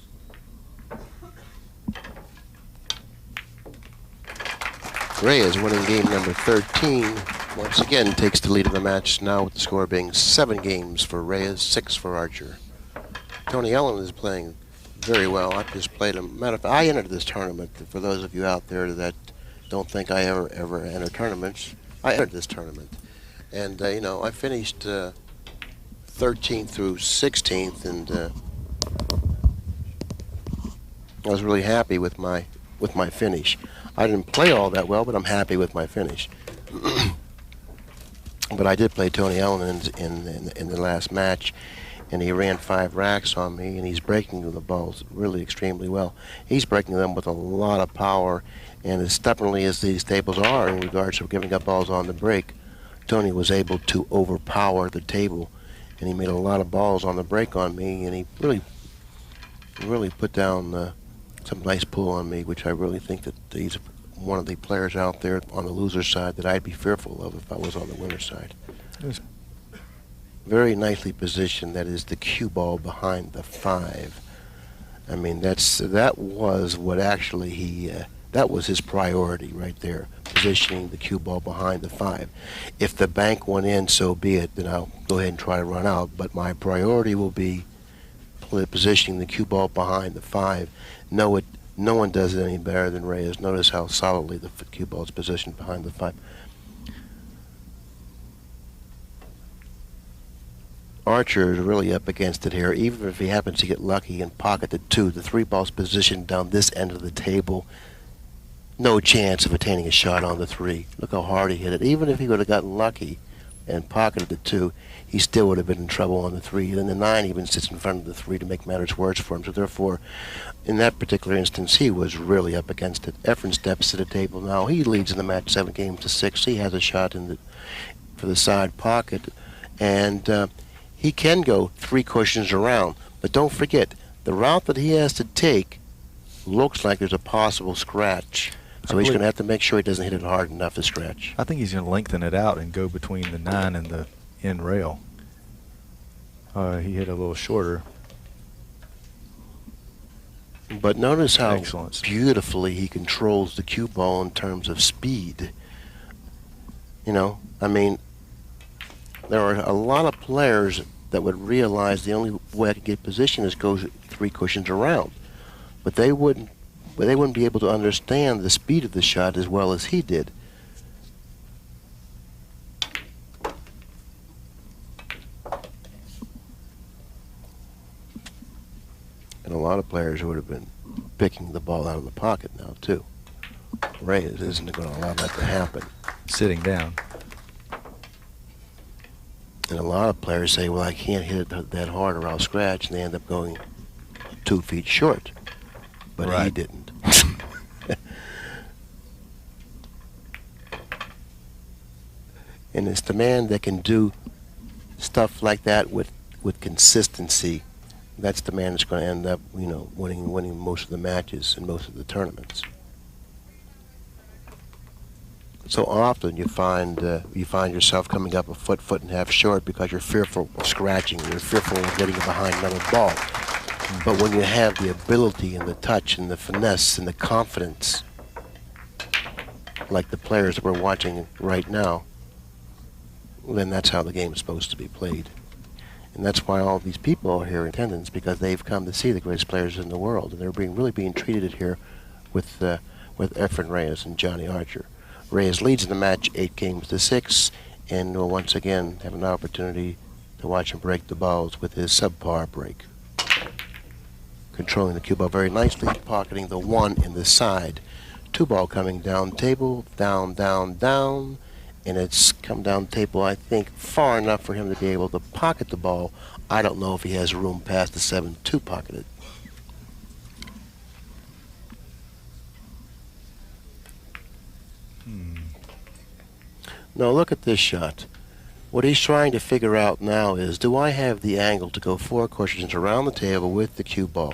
Reyes winning game number 13. Once again takes the lead of the match now with the score being 7 games for Reyes, 6 for Archer. Tony Ellen is playing very well. I just played him. Matter of fact, I entered this tournament. For those of you out there that don't think I ever enter tournaments, I entered this tournament. And, I finished 13th through 16th, and I was really happy with my finish. I didn't play all that well, but I'm happy with my finish. But I did play Tony Allen in the last match, and he ran 5 racks on me, and he's breaking the balls really extremely well. He's breaking them with a lot of power, and as stubbornly as these tables are in regards to giving up balls on the break, Tony was able to overpower the table, and he made a lot of balls on the break on me, and he really put down some nice pull on me, which I really think that he's one of the players out there on the loser side that I'd be fearful of if I was on the winner side. Yes. Very nicely positioned. That is the cue ball behind the 5. I mean, that was what actually that was his priority right there, positioning the cue ball behind the 5. If the bank went in, so be it. Then I'll go ahead and try to run out. But my priority will be positioning the cue ball behind the 5. No one does it any better than Reyes. Notice how solidly the cue ball is positioned behind the 5. Archer is really up against it here. Even if he happens to get lucky and pocket the 2, the 3 ball's positioned down this end of the table. No chance of attaining a shot on the 3. Look how hard he hit it. Even if he would have gotten lucky and pocketed the 2, he still would have been in trouble on the 3. And then the 9 even sits in front of the 3 to make matters worse for him. So therefore, in that particular instance, he was really up against it. Efren steps to the table now. He leads in the match 7-6. He has a shot for the side pocket. And he can go 3 cushions around. But don't forget, the route that he has to take looks like there's a possible scratch. So he's going to have to make sure he doesn't hit it hard enough to scratch. I think he's going to lengthen it out and go between the 9 and the end rail. He hit a little shorter. But notice how Excellence. beautifully he controls the cue ball in terms of speed. You know, I mean, there are a lot of players that would realize the only way I could get position is go 3 cushions around. But they wouldn't be able to understand the speed of the shot as well as he did. And a lot of players would have been picking the ball out of the pocket now, too. Reyes isn't going to allow that to happen. Sitting down. And a lot of players say, well, I can't hit it that hard or I'll scratch, and they end up going 2 feet short. But Right. he didn't. And it's the man that can do stuff like that with consistency. That's the man that's going to end up, winning most of the matches and most of the tournaments. So often you find yourself coming up a foot and a half short because you're fearful of scratching. You're fearful of getting behind another ball. But when you have the ability and the touch and the finesse and the confidence, like the players that we're watching right now, then that's how the game is supposed to be played. And that's why all these people are here in attendance, because they've come to see the greatest players in the world, and they're really being treated here with Efren Reyes and Johnny Archer. Reyes leads in the match 8-6, and will once again have an opportunity to watch him break the balls with his subpar break. Controlling the cue ball very nicely, pocketing the 1 in the side. 2 ball coming down table, down, and it's come down table, I think, far enough for him to be able to pocket the ball. I don't know if he has room past the 7 to pocket it. Now look at this shot. What he's trying to figure out now is, do I have the angle to go 4 cushions around the table with the cue ball?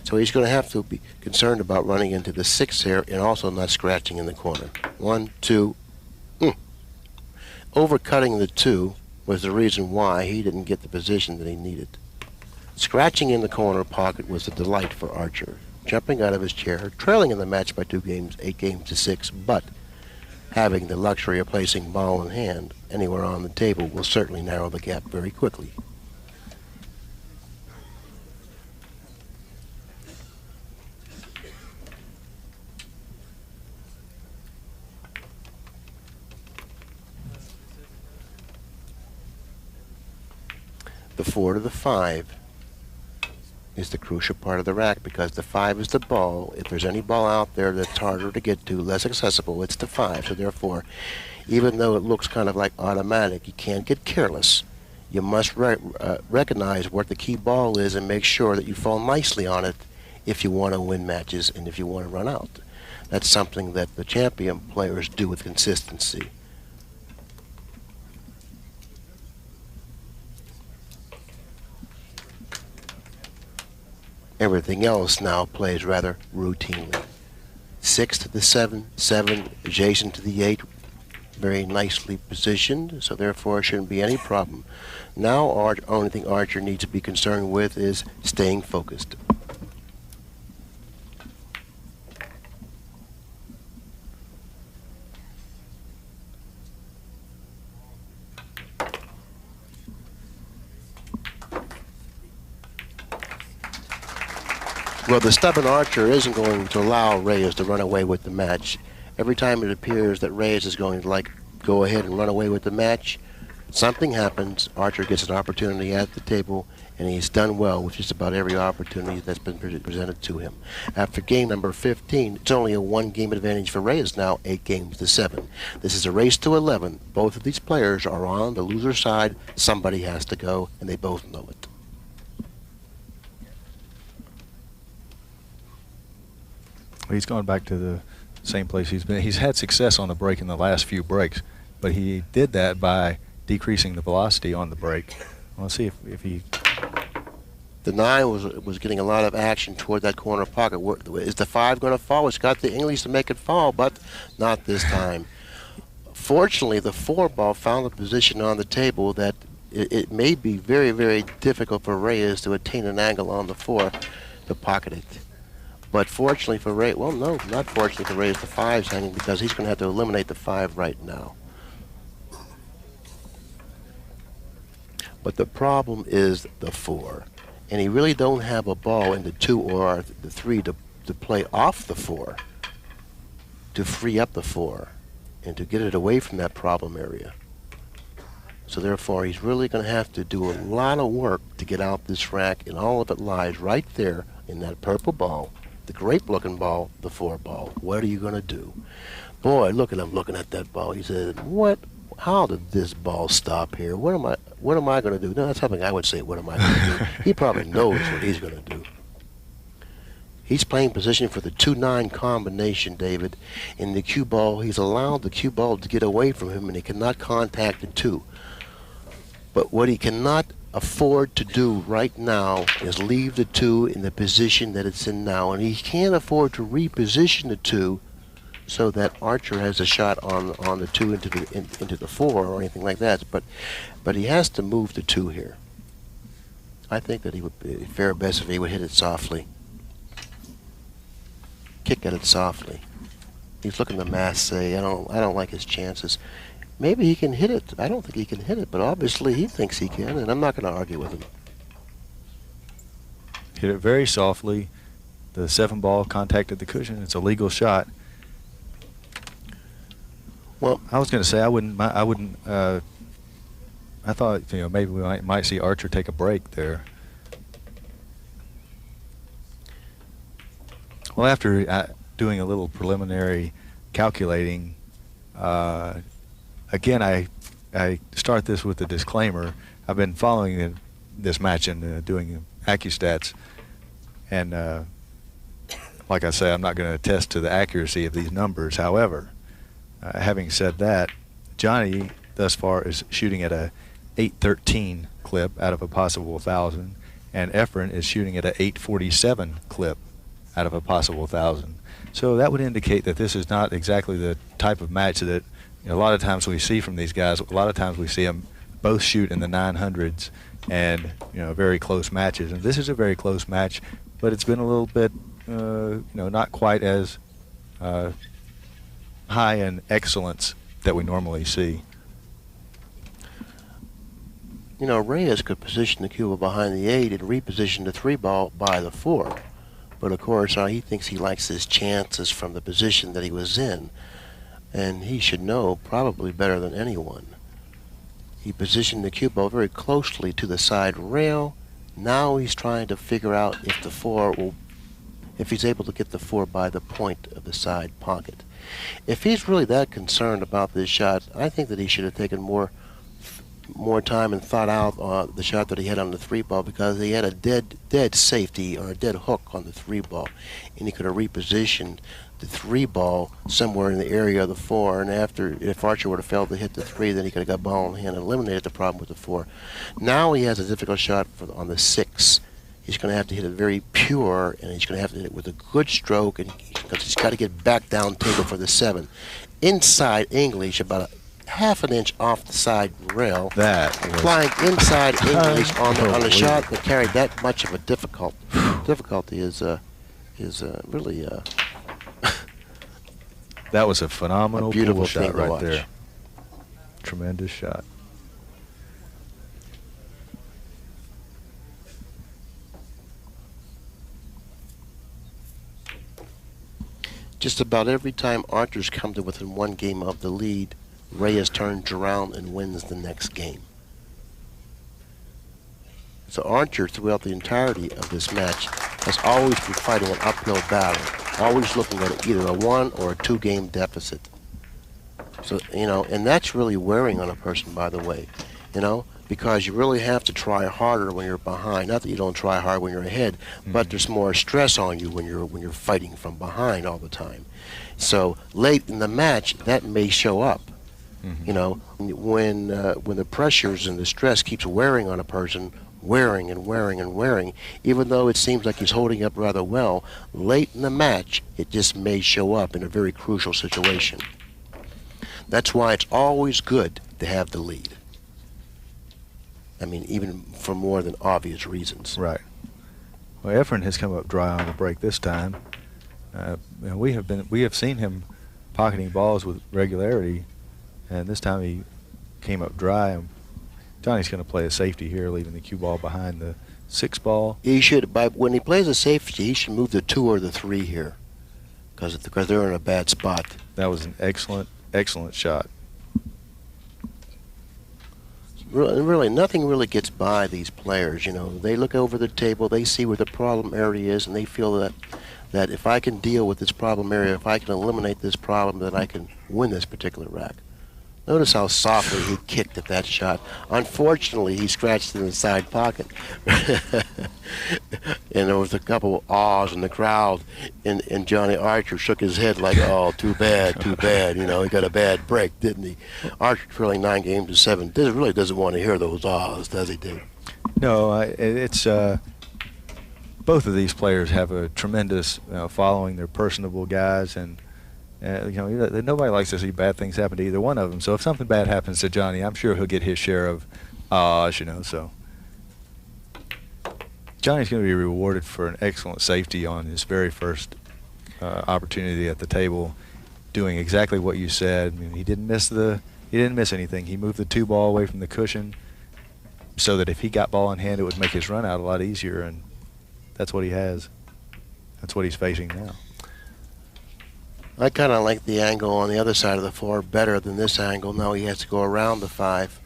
So he's going to have to be concerned about running into the 6 here and also not scratching in the corner. 1, 2. Overcutting the 2 was the reason why he didn't get the position that he needed. Scratching in the corner pocket was a delight for Archer. Jumping out of his chair, trailing in the match by 2 games, 8-6, but having the luxury of placing ball in hand anywhere on the table will certainly narrow the gap very quickly. The 4 to the 5 is the crucial part of the rack, because the 5 is the ball. If there's any ball out there that's harder to get to, less accessible, it's the 5. So therefore, Even though it looks kind of like automatic, you can't get careless. You must recognize what the key ball is and make sure that you fall nicely on it if you want to win matches and if you want to run out. That's something that the champion players do with consistency. Everything else now plays rather routinely. 6 to the 7, 7 adjacent to the 8, very nicely positioned, so therefore it shouldn't be any problem. Now, only thing Archer needs to be concerned with is staying focused. Well, the stubborn Archer isn't going to allow Reyes to run away with the match. Every time it appears that Reyes is going to go ahead and run away with the match, something happens, Archer gets an opportunity at the table, and he's done well with just about every opportunity that's been presented to him. After game number 15, it's only a 1-game advantage for Reyes now, 8 games to 7. This is a race to 11. Both of these players are on the loser side. Somebody has to go, and they both know it. He's gone back to the same place he's been. He's had success on the break in the last few breaks, but he did that by decreasing the velocity on the break. Let's see if he... The 9 was getting a lot of action toward that corner pocket. Is the 5 going to fall? It's got the English to make it fall, but not this time. Fortunately, the 4 ball found a position on the table that it may be very, very difficult for Reyes to attain an angle on the 4 to pocket it. But fortunately for Reyes, well, no, not fortunately for Reyes, the 5's hanging because he's going to have to eliminate the 5 right now. But the problem is the 4. And he really don't have a ball in the 2 or the 3 to play off the 4, to free up the 4, and to get it away from that problem area. So therefore, he's really going to have to do a lot of work to get out this rack, and all of it lies right there in that purple ball, the great-looking ball, the 4 ball. What are you going to do? Boy, look at him looking at that ball. He said, "What? How did this ball stop here? What am I going to do?" No, that's something I would say. What am I going to do? He probably knows what he's going to do. He's playing position for the 2-9 combination, David. In the cue ball, he's allowed the cue ball to get away from him, and he cannot contact the 2. But what he cannot afford to do right now is leave the 2 in the position that it's in now, and he can't afford to reposition the 2 so that Archer has a shot on the 2 into the 4 or anything like that. But he has to move the 2 here. I think that he would be fair best if he would hit it softly, kick at it softly. He's looking to mass say, I don't like his chances. Maybe he can hit it. I don't think he can hit it, but obviously he thinks he can, and I'm not going to argue with him. Hit it very softly. The 7 ball contacted the cushion. It's a legal shot. Well, I was going to say I thought maybe we might see Archer take a break there. Well, after doing a little preliminary calculating, again I start this with a disclaimer. I've been following this match and doing AccuStats, and like I say, I'm not going to attest to the accuracy of these numbers. However, having said that, Johnny thus far is shooting at a 813 clip out of a possible 1,000, and Efren is shooting at a 847 clip out of a possible 1,000. So that would indicate that this is not exactly the type of match that a lot of times we see from these guys. A lot of times we see them both shoot in the 900s and very close matches. And this is a very close match, but it's been a little bit not quite as high in excellence that we normally see. Reyes could position the cue behind the 8 and reposition the 3 ball by the 4. But of course, he thinks he likes his chances from the position that he was in. And he should know probably better than anyone. He positioned the cue ball very closely to the side rail. Now he's trying to figure out if the 4 if he's able to get the 4 by the point of the side pocket. If he's really that concerned about this shot, I think that he should have taken more time and thought out the shot that he had on the 3 ball, because he had a dead safety or a dead hook on the 3 ball, and he could have repositioned the 3 ball somewhere in the area of the 4, and if Archer would have failed to hit the 3, then he could have got ball in hand and eliminated the problem with the 4. Now he has a difficult shot on the 6. He's going to have to hit it very pure, and he's going to have to hit it with a good stroke, and because he's got to get back down table for the 7. Inside English, about a half an inch off the side rail. That was flying inside English on a shot that carried that much of a difficulty is really that was a phenomenal, beautiful shot to right watch. there. Tremendous shot. Just about every time Archer's come to within 1 game of the lead, Reyes turns around and wins the next game. So Archer, throughout the entirety of this match, has always been fighting an uphill battle, always looking at either a 1 or a 2 game deficit. So, and that's really wearing on a person, by the way, because you really have to try harder when you're behind. Not that you don't try hard when you're ahead, but there's more stress on you when you're fighting from behind all the time. So late in the match, that may show up. When the pressures and the stress keeps wearing on a person, wearing and wearing and wearing, even though it seems like he's holding up rather well, late in the match, it just may show up in a very crucial situation. That's why it's always good to have the lead. I mean, even for more than obvious reasons. Right. Well, Efren has come up dry on the break this time. We have seen him pocketing balls with regularity, and this time he came up dry. And Johnny's going to play a safety here, leaving the cue ball behind the 6 ball. He should, when he plays a safety, he should move the 2 or the 3 here, because they're in a bad spot. That was an excellent shot. Really, nothing really gets by these players. They look over the table, they see where the problem area is, and they feel that if I can deal with this problem area, if I can eliminate this problem, then I can win this particular rack. Notice how softly he kicked at that shot. Unfortunately, he scratched in the side pocket. And there was a couple of ahs in the crowd, and Johnny Archer shook his head like, oh, too bad, too bad. He got a bad break, didn't he? Archer trailing 9 games to 7 really doesn't want to hear those ahs, does he, Dave? No, it's both of these players have a tremendous following. They're personable guys, and nobody likes to see bad things happen to either one of them. So if something bad happens to Johnny, I'm sure he'll get his share of ahs, so. Johnny's going to be rewarded for an excellent safety on his very first opportunity at the table, doing exactly what you said. I mean, he didn't miss anything. He moved the 2 ball away from the cushion so that if he got ball in hand, it would make his run out a lot easier, and that's what he has. That's what he's facing now. I kind of like the angle on the other side of the 4 better than this angle. Now he has to go around the 5.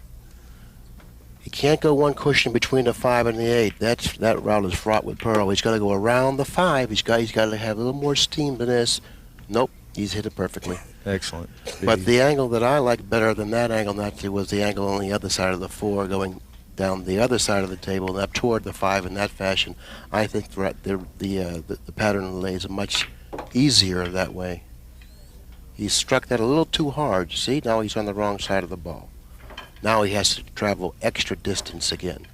He can't go 1 cushion between the 5 and the 8. That route is fraught with peril. He's got to go around the 5. He's got to have a little more steam than this. Nope, he's hit it perfectly. Excellent. But the angle that I like better than that angle actually was the angle on the other side of the 4, going down the other side of the table and up toward the 5 in that fashion. I think the pattern lays much easier that way. He struck that a little too hard. See, now he's on the wrong side of the ball. Now he has to travel extra distance again.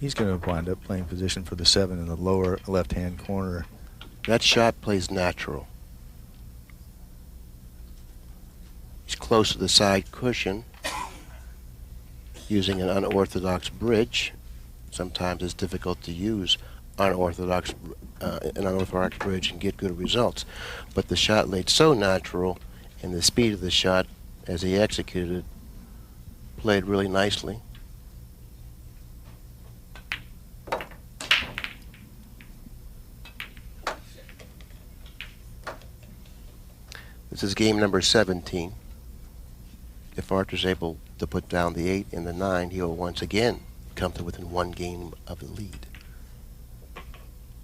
He's going to wind up playing position for the 7 in the lower left-hand corner. That shot plays natural. He's close to the side cushion, using an unorthodox bridge. Sometimes it's difficult to use an unorthodox bridge and get good results. But the shot laid so natural, and the speed of the shot as he executed it played really nicely. This is game number 17. If Archer's able to put down the 8 and the 9, he'll once again come to within 1 game of the lead.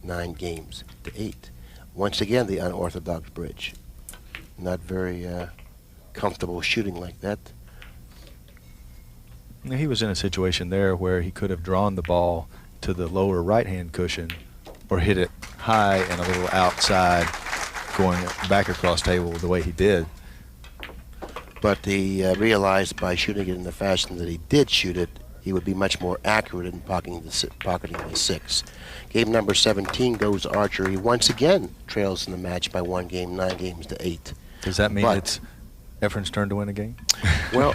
9 games to 8. Once again, the unorthodox bridge. Not very comfortable shooting like that. He was in a situation there where he could have drawn the ball to the lower right-hand cushion or hit it high and a little outside going back across table the way he did. But he realized by shooting it in the fashion that he did shoot it, he would be much more accurate in pocketing the 6. Game number 17 goes to Archer. He once again trails in the match by 1 game, 9 games to 8. Does that mean it's Efren's turn to win a game? Well,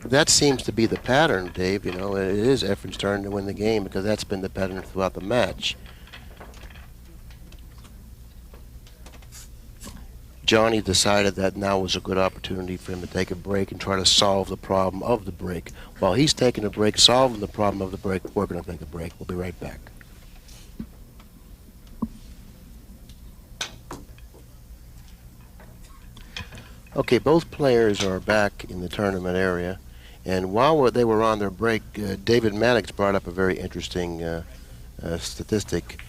that seems to be the pattern, Dave. It is Efren's turn to win the game because that's been the pattern throughout the match. Johnny decided that now was a good opportunity for him to take a break and try to solve the problem of the break. While he's taking a break, solving the problem of the break, we're going to take a break. We'll be right back. Okay, both players are back in the tournament area, and while they were on their break, David Maddox brought up a very interesting statistic.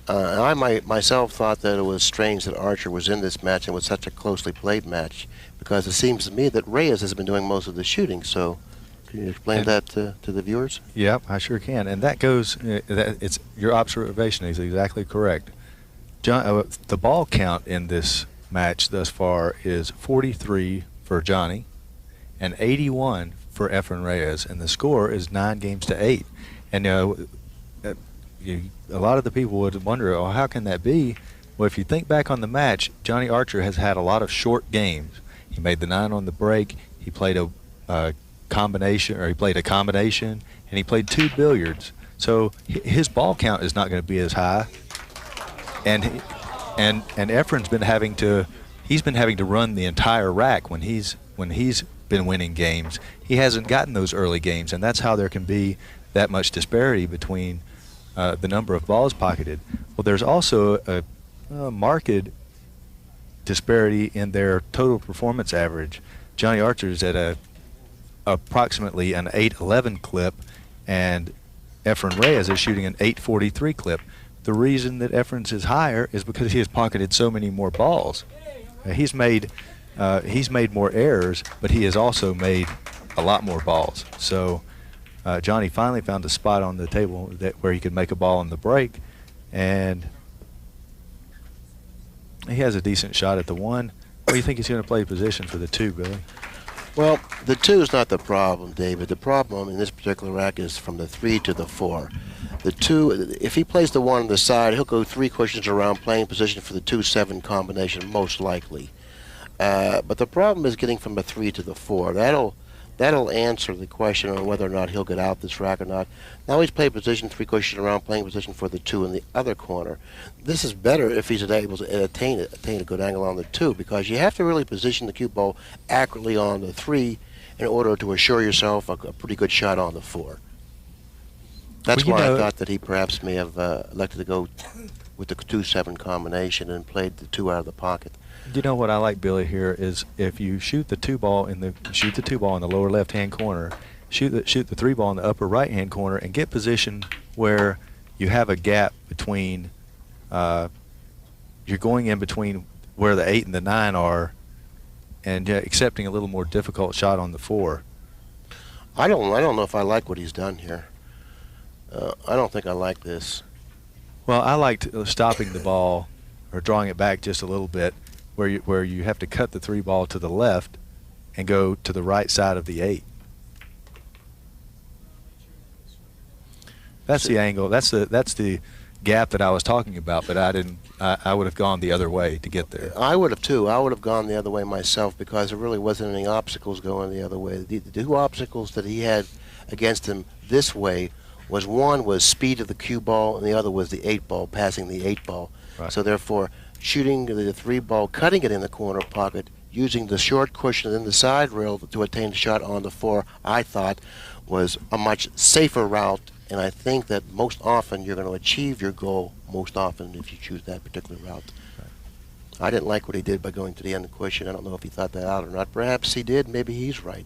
I myself thought that it was strange that Archer was in this match and was such a closely played match, because it seems to me that Reyes has been doing most of the shooting. So, can you explain that to the viewers? Yep, I sure can. And that goes. It's your observation is exactly correct. The ball count in this match thus far is 43 for Johnny and 81 for Efren Reyes, and the score is 9 games to 8. And a lot of the people would wonder, oh, how can that be? Well, if you think back on the match, Johnny Archer has had a lot of short games. He made the 9 on the break. He played a combination, and he played 2 billiards. So his ball count is not going to be as high. And Efren's been having to run the entire rack when he's been winning games. He hasn't gotten those early games, and that's how there can be that much disparity between the number of balls pocketed. Well, there's also a marked disparity in their total performance average. Johnny Archer's at approximately an 811 clip, and Efren Reyes is shooting an 843 clip. The reason that Efren's is higher is because he has pocketed so many more balls. He's made more errors, but he has also made a lot more balls. So Johnny finally found a spot on the table where he could make a ball on the break, and he has a decent shot at the 1. What do you think he's going to play position for the 2, Billy? Well, the 2 is not the problem, David. The problem in this particular rack is from the 3 to the 4. The 2, if he plays the 1 on the side, he'll go 3 cushions around playing position for the 2-7 combination, most likely. But the problem is getting from the 3 to the 4. That'll answer the question on whether or not he'll get out this rack or not. Now he's playing position, 3 cushions around, playing position for the 2 in the other corner. This is better if he's able to attain a good angle on the 2, because you have to really position the cue ball accurately on the 3 in order to assure yourself a pretty good shot on the 4. That's why I thought that he perhaps may have elected to go with the 2-7 combination and played the 2 out of the pocket. You know what I like, Billy, here is if you shoot the 2 ball in the lower left-hand corner, shoot the 3 ball in the upper right-hand corner, and get position where you have a gap between. You're going in between where the 8 and the 9 are, and accepting a little more difficult shot on the 4. I don't know if I like what he's done here. I don't think I like this. Well, I liked stopping the ball or drawing it back just a little bit, where you have to cut the 3 ball to the left and go to the right side of the 8. That's the angle. That's the gap that I was talking about. But I didn't. I would have gone the other way to get there. I would have too. I would have gone the other way myself, because there really wasn't any obstacles going the other way. The 2 obstacles that he had against him this way was, one was speed of the cue ball, and the other was the 8 ball, passing the 8 ball. Right. So therefore, shooting the 3 ball, cutting it in the corner pocket, using the short cushion in the side rail to attain the shot on the 4, I thought was a much safer route. And I think that most often you're going to achieve your goal most often if you choose that particular route. Right. I didn't like what he did by going to the end of the cushion. I don't know if he thought that out or not. Perhaps he did. Maybe he's right.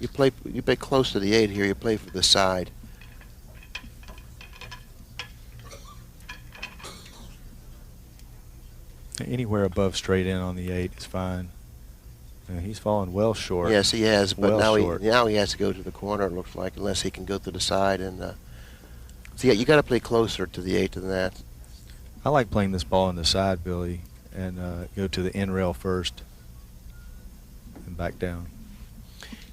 you play close to the 8 here. You play for the side. Anywhere above straight in on the 8 is fine. He's fallen well short. Yes, he has, but well now he has to go to the corner, it looks like, unless he can go to the side. And so yeah, you got to play closer to the 8 than that. I like playing this ball in the side, Billy, and go to the end rail first and back down.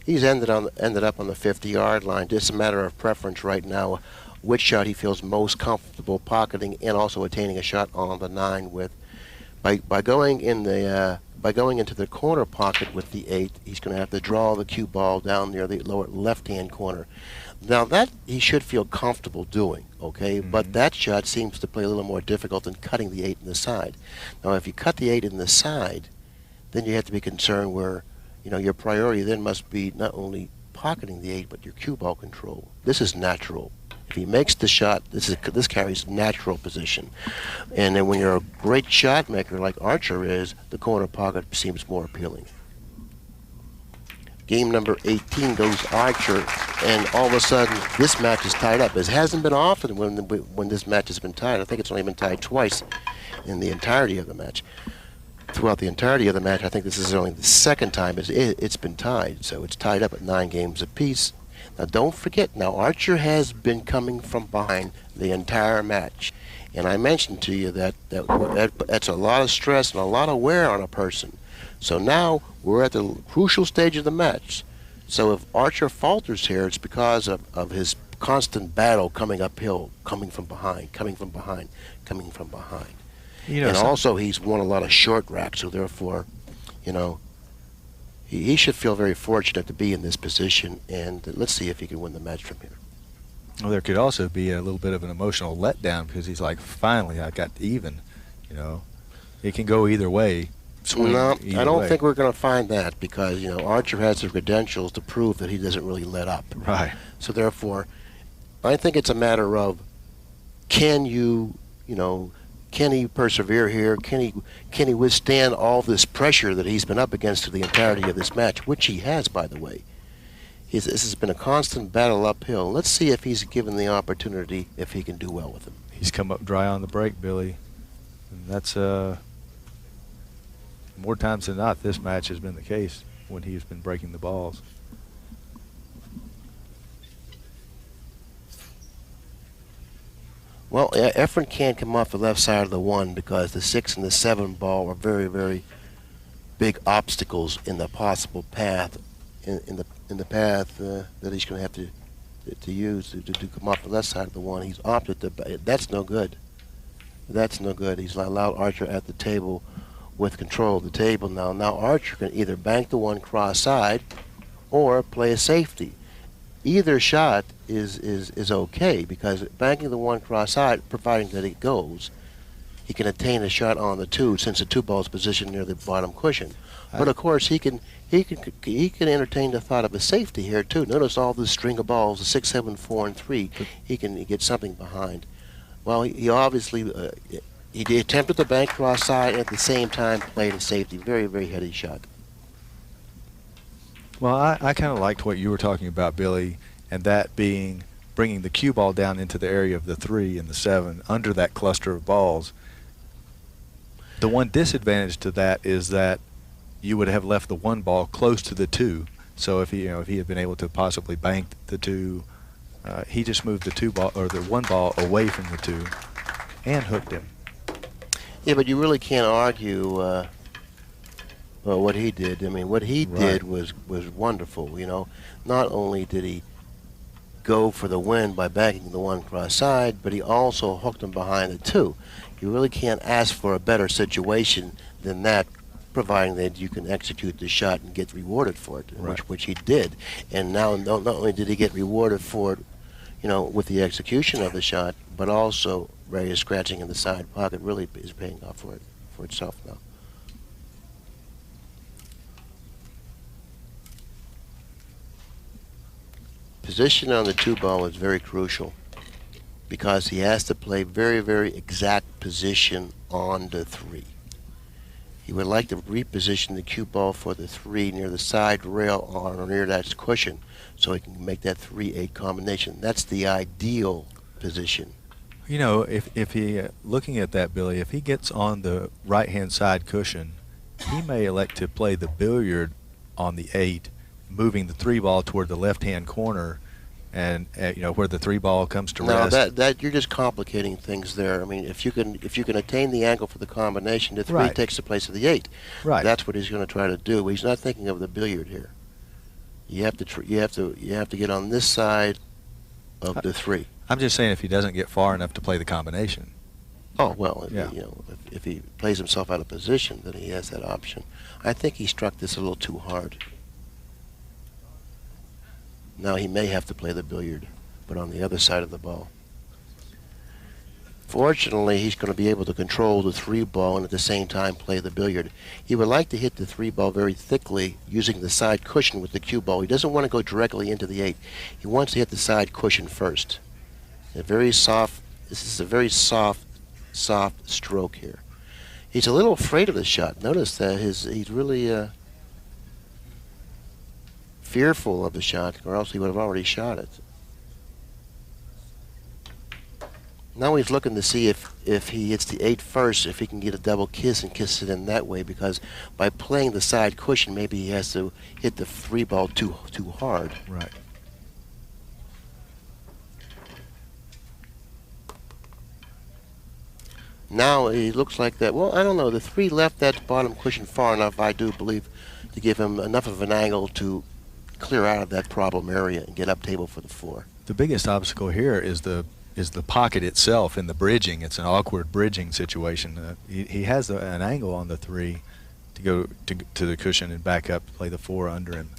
He's ended up on the 50-yard line. Just a matter of preference right now, which shot he feels most comfortable pocketing and also attaining a shot on the 9 with. By going into the corner pocket with the 8, he's going to have to draw the cue ball down near the lower left-hand corner. Now that he should feel comfortable doing, okay? Mm-hmm. But that shot seems to play a little more difficult than cutting the 8 in the side. Now if you cut the 8 in the side, then you have to be concerned where, your priority then must be not only pocketing the 8, but your cue ball control. This is natural. If he makes the shot, this carries natural position. And then when you're a great shot maker like Archer is, the corner pocket seems more appealing. Game number 18 goes Archer, and all of a sudden this match is tied up. It hasn't been often when this match has been tied. I think it's only been tied twice in the entirety of the match. Throughout the entirety of the match, I think this is only the second time it's been tied. So it's tied up at 9 games apiece. Now don't forget, Archer has been coming from behind the entire match. And I mentioned to you that's a lot of stress and a lot of wear on a person. So now we're at the crucial stage of the match. So if Archer falters here, it's because of his constant battle coming uphill, coming from behind. And also he's won a lot of short racks, so therefore, he should feel very fortunate to be in this position, and let's see if he can win the match from here. Well, there could also be a little bit of an emotional letdown because he's like, finally, I got even. It can go either way. No, I don't think we're going to find that because, Archer has the credentials to prove that he doesn't really let up. Right. So therefore, I think it's a matter of can he persevere here? Can he withstand all this pressure that he's been up against through the entirety of this match, which he has, by the way. This has been a constant battle uphill. Let's see if he's given the opportunity, if he can do well with him. He's come up dry on the break, Billy. And that's more times than not, this match has been the case when he's been breaking the balls. Well, Efren can't come off the left side of the 1 because the 6 and the 7 ball are very, very big obstacles in the possible path, in the path that he's going to have to use to come off the left side of the 1. He's opted to. That's no good. That's no good. He's allowed Archer at the table with control of the table now. Now Archer can either bank the 1 cross side or play a safety. Either shot is okay because banking the 1 cross side, providing that it goes, he can attain a shot on the 2 since the 2 ball is positioned near the bottom cushion. But of course he can entertain the thought of a safety here too. Notice all this string of balls, the 6, 7, 4, and 3. He can get something behind. Well, he obviously he attempted the bank cross side and at the same time played a safety. Very, very heady shot. Well, I kind of liked what you were talking about, Billy, and that being bringing the cue ball down into the area of the 3 and the 7 under that cluster of balls. The one disadvantage to that is that you would have left the 1 ball close to the 2. So if he had been able to possibly bank the 2, he just moved the 2 ball or the 1 ball away from the 2 and hooked him. Yeah, but you really can't argue what he did. I mean, what he did was wonderful. Not only did he go for the win by banking the 1 cross side, but he also hooked him behind the 2. You really can't ask for a better situation than that, providing that you can execute the shot and get rewarded for it, which he did. And now not only did he get rewarded for it, with the execution of the shot, but also Reyes scratching in the side pocket really is paying off for itself now. Position on the 2 ball is very crucial because he has to play very, very exact position on the 3. He would like to reposition the cue ball for the 3 near the side rail or near that cushion so he can make that 3-8 combination. That's the ideal position. You know, if he, looking at that, Billy, if he gets on the right-hand side cushion, he may elect to play the billiard on the 8, moving the 3 ball toward the left-hand corner, and you know, where the 3 ball comes to rest. No, that you're just complicating things there. I mean, if you can attain the angle for the combination, the 3 Right. takes the place of the 8. Right. That's what he's going to try to do. He's not thinking of the billiard here. You have to get on this side of the 3. I'm just saying if he doesn't get far enough to play the combination. Oh well, Yeah. if he plays himself out of position, then he has that option. I think he struck this a little too hard. Now he may have to play the billiard, but on the other side of the ball. Fortunately, he's going to be able to control the 3 ball and at the same time play the billiard. He would like to hit the 3 ball very thickly using the side cushion with the cue ball. He doesn't want to go directly into the 8. He wants to hit the side cushion first. This is a very soft stroke here. He's a little afraid of the shot. Notice that he's really fearful of the shot, or else he would have already shot it. Now he's looking to see if he hits the 8 first, if he can get a double kiss and kiss it in that way, because by playing the side cushion, maybe he has to hit the 3 ball too hard. Right. Now he looks like that. Well, I don't know. The 3 left that bottom cushion far enough, I do believe, to give him enough of an angle to clear out of that problem area and get up table for the 4. The biggest obstacle here is the pocket itself and the bridging. It's an awkward bridging situation. He has an angle on the 3 to go to the cushion and back up, play the 4 under him.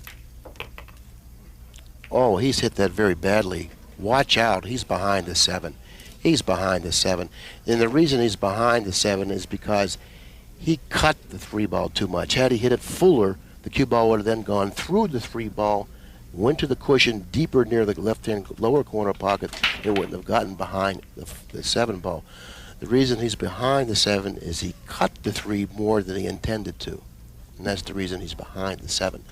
Oh, he's hit that very badly. Watch out. He's behind the 7. He's behind the 7. And the reason he's behind the 7 is because he cut the 3 ball too much. Had he hit it fuller, the cue ball would have then gone through the 3 ball, went to the cushion deeper near the left-hand lower corner pocket. It wouldn't have gotten behind the 7 ball. The reason he's behind the 7 is he cut the 3 more than he intended to. And that's the reason he's behind the 7.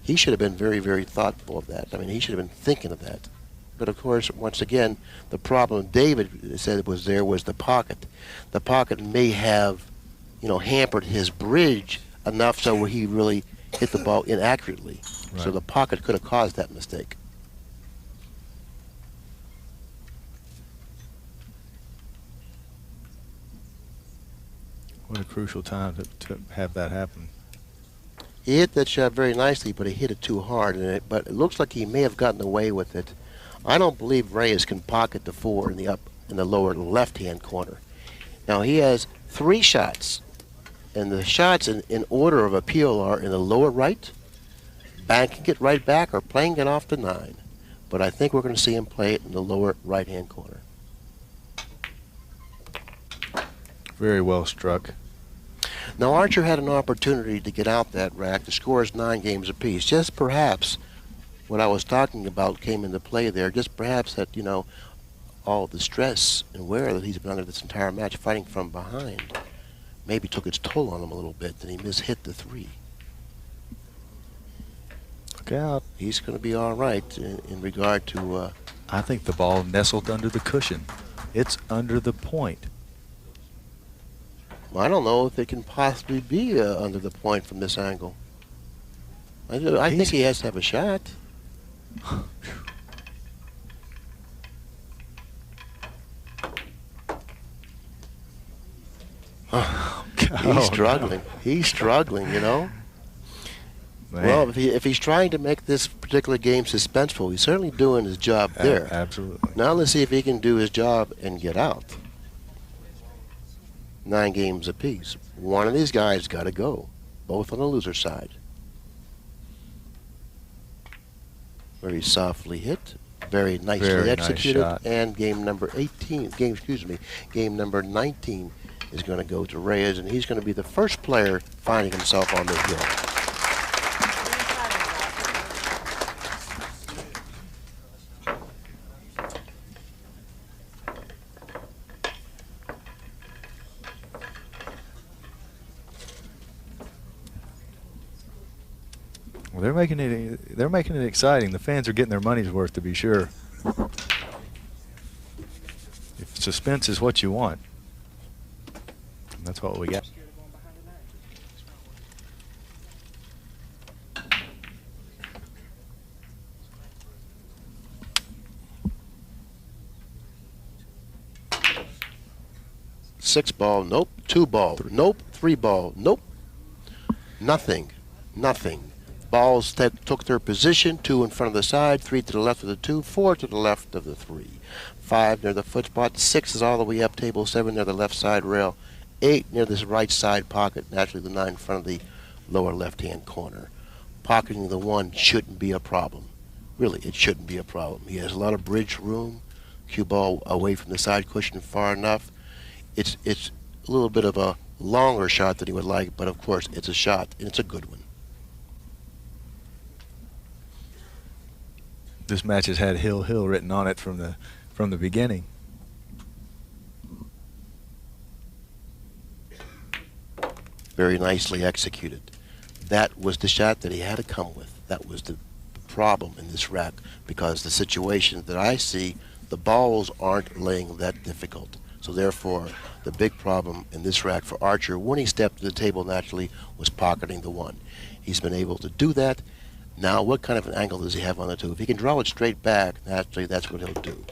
He should have been very, very thoughtful of that. I mean, he should have been thinking of that. But of course, once again, the problem David said was the pocket. The pocket may have, hampered his bridge enough so he really hit the ball inaccurately. Right. So the pocket could have caused that mistake. What a crucial time to have that happen. He hit that shot very nicely, but he hit it too hard. But it looks like he may have gotten away with it. I don't believe Reyes can pocket the 4 in the lower left-hand corner. Now he has 3 shots, and the shots in order of appeal are in the lower right, banking it right back, or playing it off the 9. But I think we're going to see him play it in the lower right-hand corner. Very well struck. Now Archer had an opportunity to get out that rack. The score is 9 games apiece. Just perhaps what I was talking about came into play there. Just perhaps that, all the stress and wear that he's been under this entire match fighting from behind maybe took its toll on him a little bit, and he mishit the 3. Look out. He's going to be all right in regard to... I think the ball nestled under the cushion. It's under the point. I don't know if it can possibly be under the point from this angle. I think he has to have a shot. Oh, He's struggling. No. He's struggling, Man. Well, if he's trying to make this particular game suspenseful, he's certainly doing his job there. Absolutely. Now let's see if he can do his job and get out. 9 games apiece. One of these guys got to go, both on the loser side. Very softly hit, very nicely Very executed, nice shot. and game number 19 is going to go to Reyes, and he's going to be the first player finding himself on the hill. Well, they're making it exciting. The fans are getting their money's worth, to be sure. If suspense is what you want, that's what we got. Six ball, nope. Two ball, nope. Three ball, nope. Nothing. Balls that took their position, two in front of the side, three to the left of the two, four to the left of the three. Five near the foot spot, six is all the way up table, seven near the left side rail, eight near this right side pocket, naturally the nine in front of the lower left-hand corner. Pocketing the one shouldn't be a problem. Really, it shouldn't be a problem. He has a lot of bridge room, cue ball away from the side cushion far enough. It's a little bit of a longer shot than he would like, but of course it's a shot, and it's a good one. This match has had Hill written on it from the beginning. Very nicely executed. That was the shot that he had to come with. That was the problem in this rack, because the situation that I see, the balls aren't laying that difficult. So therefore, the big problem in this rack for Archer, when he stepped to the table naturally, was pocketing the one. He's been able to do that. Now, what kind of an angle does he have on the two? If he can draw it straight back, naturally, that's what he'll do.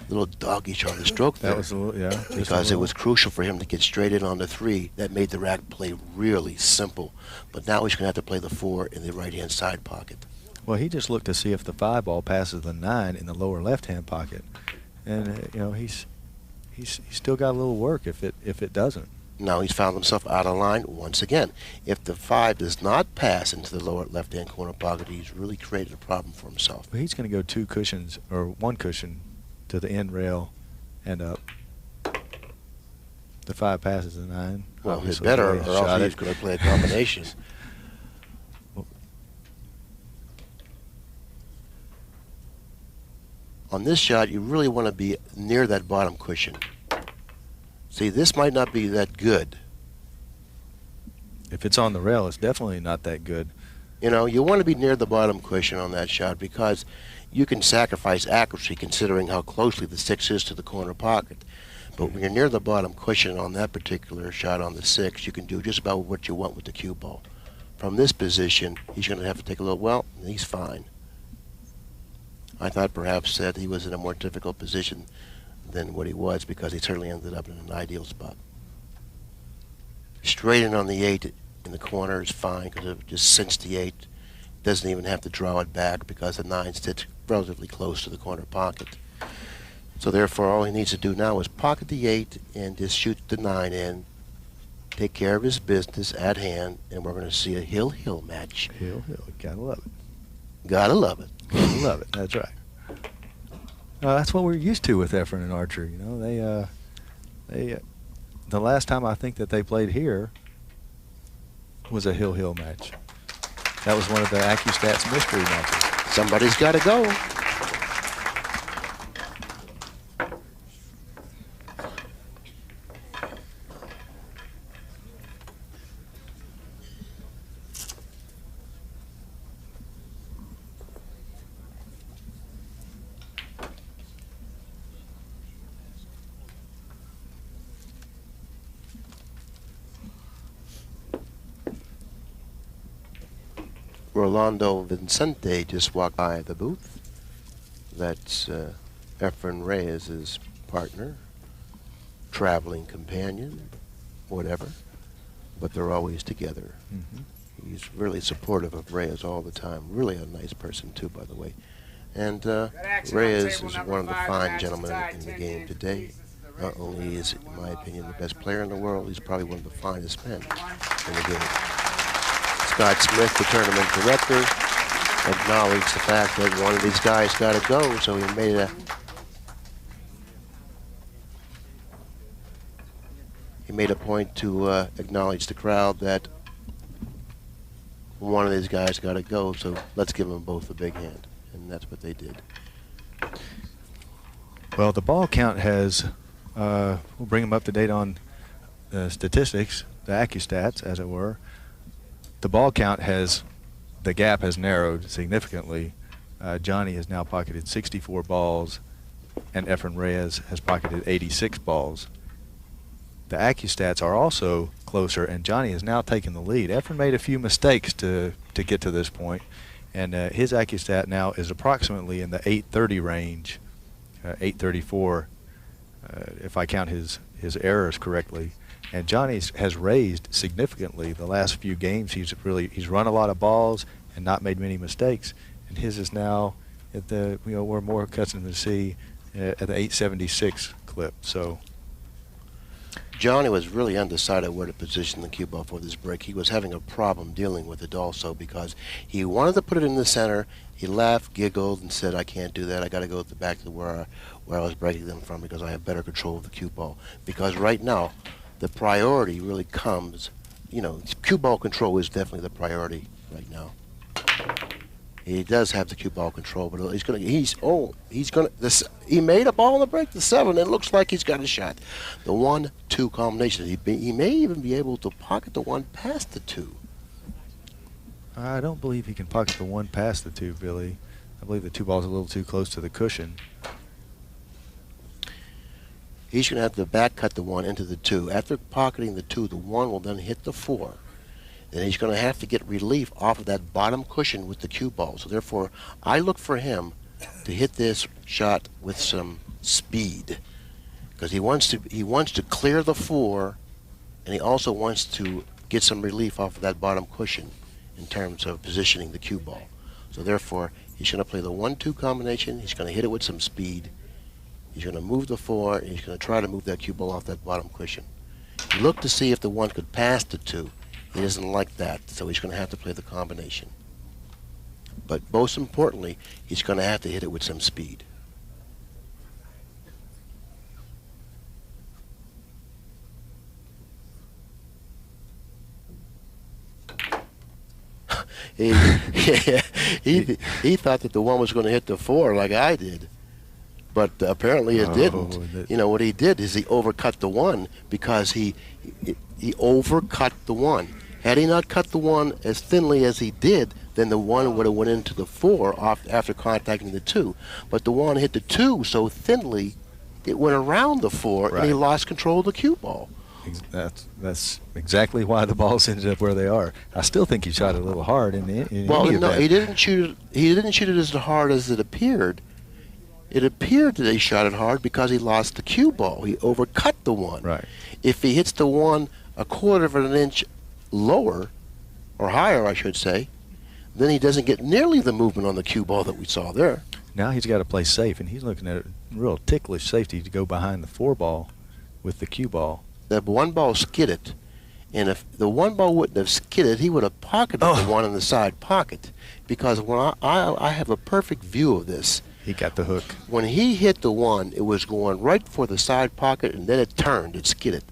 Little doggish on the stroke there. That was a little, yeah. Because it was crucial for him to get straight in on the three. That made the rack play really simple. But now he's going to have to play the four in the right-hand side pocket. Well, he just looked to see if the 5 ball passes the 9 in the lower left-hand pocket, and you know he's still got a little work if it doesn't. Now he's found himself out of line once again. If the 5 does not pass into the lower left-hand corner pocket, he's really created a problem for himself. Well, he's going to go 2 cushions or 1 cushion to the end rail and up. The 5 passes the 9. Well, he's better, or else he's going to play a combination. On this shot, you really want to be near that bottom cushion. See, this might not be that good. If it's on the rail, it's definitely not that good. You know, you want to be near the bottom cushion on that shot, because you can sacrifice accuracy considering how closely the 6 is to the corner pocket. But when you're near the bottom cushion on that particular shot on the 6, you can do just about what you want with the cue ball. From this position, he's going to have to take a little, well, he's fine. I thought perhaps that he was in a more difficult position than what he was, because he certainly ended up in an ideal spot. Straight in on the 8 in the corner is fine, because it just cinched the 8. Doesn't even have to draw it back, because the 9 sits relatively close to the corner pocket. So therefore, all he needs to do now is pocket the 8 and just shoot the 9 in, take care of his business at hand, and we're going to see a Hill match. Hill, gotta love it. Gotta love it. Gotta love it. That's right. That's what we're used to with Efren and Archer. You know, they the last time I think that they played here was a Hill match. That was one of the AccuStats mystery matches. Somebody's got to go. Rolando Vincente just walked by the booth. That's Efren Reyes' partner, traveling companion, whatever. But they're always together. Mm-hmm. He's really supportive of Reyes all the time. Really a nice person, too, by the way. And Reyes is one of the fine gentlemen in the game today. Not only is, in my opinion, the best player in the world, he's probably one of the finest men in the game. Scott Smith, the tournament director, acknowledged the fact that one of these guys got to go, so he made a point to acknowledge the crowd that one of these guys got to go, so let's give them both a big hand, and that's what they did. Well, the ball count has, we'll bring them up to date on statistics, the AccuStats, as it were. The ball count has the gap has narrowed significantly. Johnny has now pocketed 64 balls, and Efren Reyes has pocketed 86 balls. The AccuStats are also closer, and Johnny has now taken the lead. Efren made a few mistakes to get to this point, and his AccuStat now is approximately in the 830 range, 834, if I count his errors correctly. And Johnny has raised significantly the last few games. He's run a lot of balls and not made many mistakes. And his is now at the we're more accustomed to see at the 876 clip. So Johnny was really undecided where to position the cue ball for this break. He was having a problem dealing with it also because he wanted to put it in the center. He laughed, giggled, and said, "I can't do that. I got to go to the back to where I was breaking them from because I have better control of the cue ball." Because right now, the priority really comes, cue ball control is definitely the priority right now. He does have the cue ball control, but he made a ball on the break, the 7. It looks like he's got a shot. The 1-2 combination. He may even be able to pocket the 1 past the 2. I don't believe he can pocket the 1 past the 2, Billy. I believe the 2 ball's a little too close to the cushion. He's going to have to back cut the 1 into the 2. After pocketing the 2, the 1 will then hit the 4. Then he's going to have to get relief off of that bottom cushion with the cue ball. So therefore, I look for him to hit this shot with some speed, because he wants to clear the 4, and he also wants to get some relief off of that bottom cushion in terms of positioning the cue ball. So therefore, he's going to play the 1-2 combination. He's going to hit it with some speed. He's going to move the 4, and he's going to try to move that cue ball off that bottom cushion. He looked to see if the 1 could pass the 2. He doesn't like that, so he's going to have to play the combination. But most importantly, he's going to have to hit it with some speed. he thought that the 1 was going to hit the 4 like I did. But apparently it didn't. What he did is he overcut the 1 because he overcut the 1. Had he not cut the 1 as thinly as he did, then the 1 would have went into the 4 after contacting the 2. But the 1 hit the 2 so thinly, it went around the 4, right, and he lost control of the cue ball. That's exactly why the balls ended up where they are. I still think he shot it a little hard in well, any no, event. he didn't shoot it as hard as it appeared. It appeared that he shot it hard because he lost the cue ball. He overcut the 1. Right. If he hits the 1 1/4 of an inch lower, or higher I should say, then he doesn't get nearly the movement on the cue ball that we saw there. Now he's got to play safe, and he's looking at a real ticklish safety to go behind the 4 ball with the cue ball. That 1 ball skidded, and if the 1 ball wouldn't have skidded, he would have pocketed the 1 in the side pocket, because when I have a perfect view of this. He got the hook. When he hit the 1, it was going right for the side pocket, and then it turned. It skidded.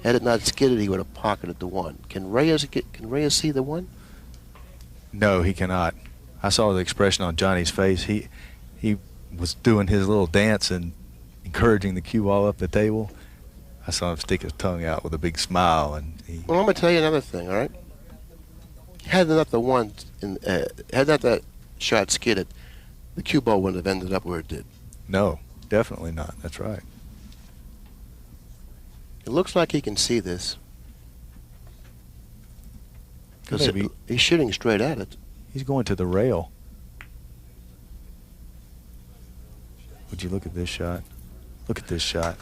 Had it not skidded, he would have pocketed the 1. Can Reyes see the 1? No, he cannot. I saw the expression on Johnny's face. He was doing his little dance and encouraging the cue ball up the table. I saw him stick his tongue out with a big smile, and well, I'm going to tell you another thing. All right. Had not that shot skidded, the cue ball wouldn't have ended up where it did. No, definitely not. That's right. It looks like he can see this, because he's shooting straight at it. He's going to the rail. Would you look at this shot? Look at this shot.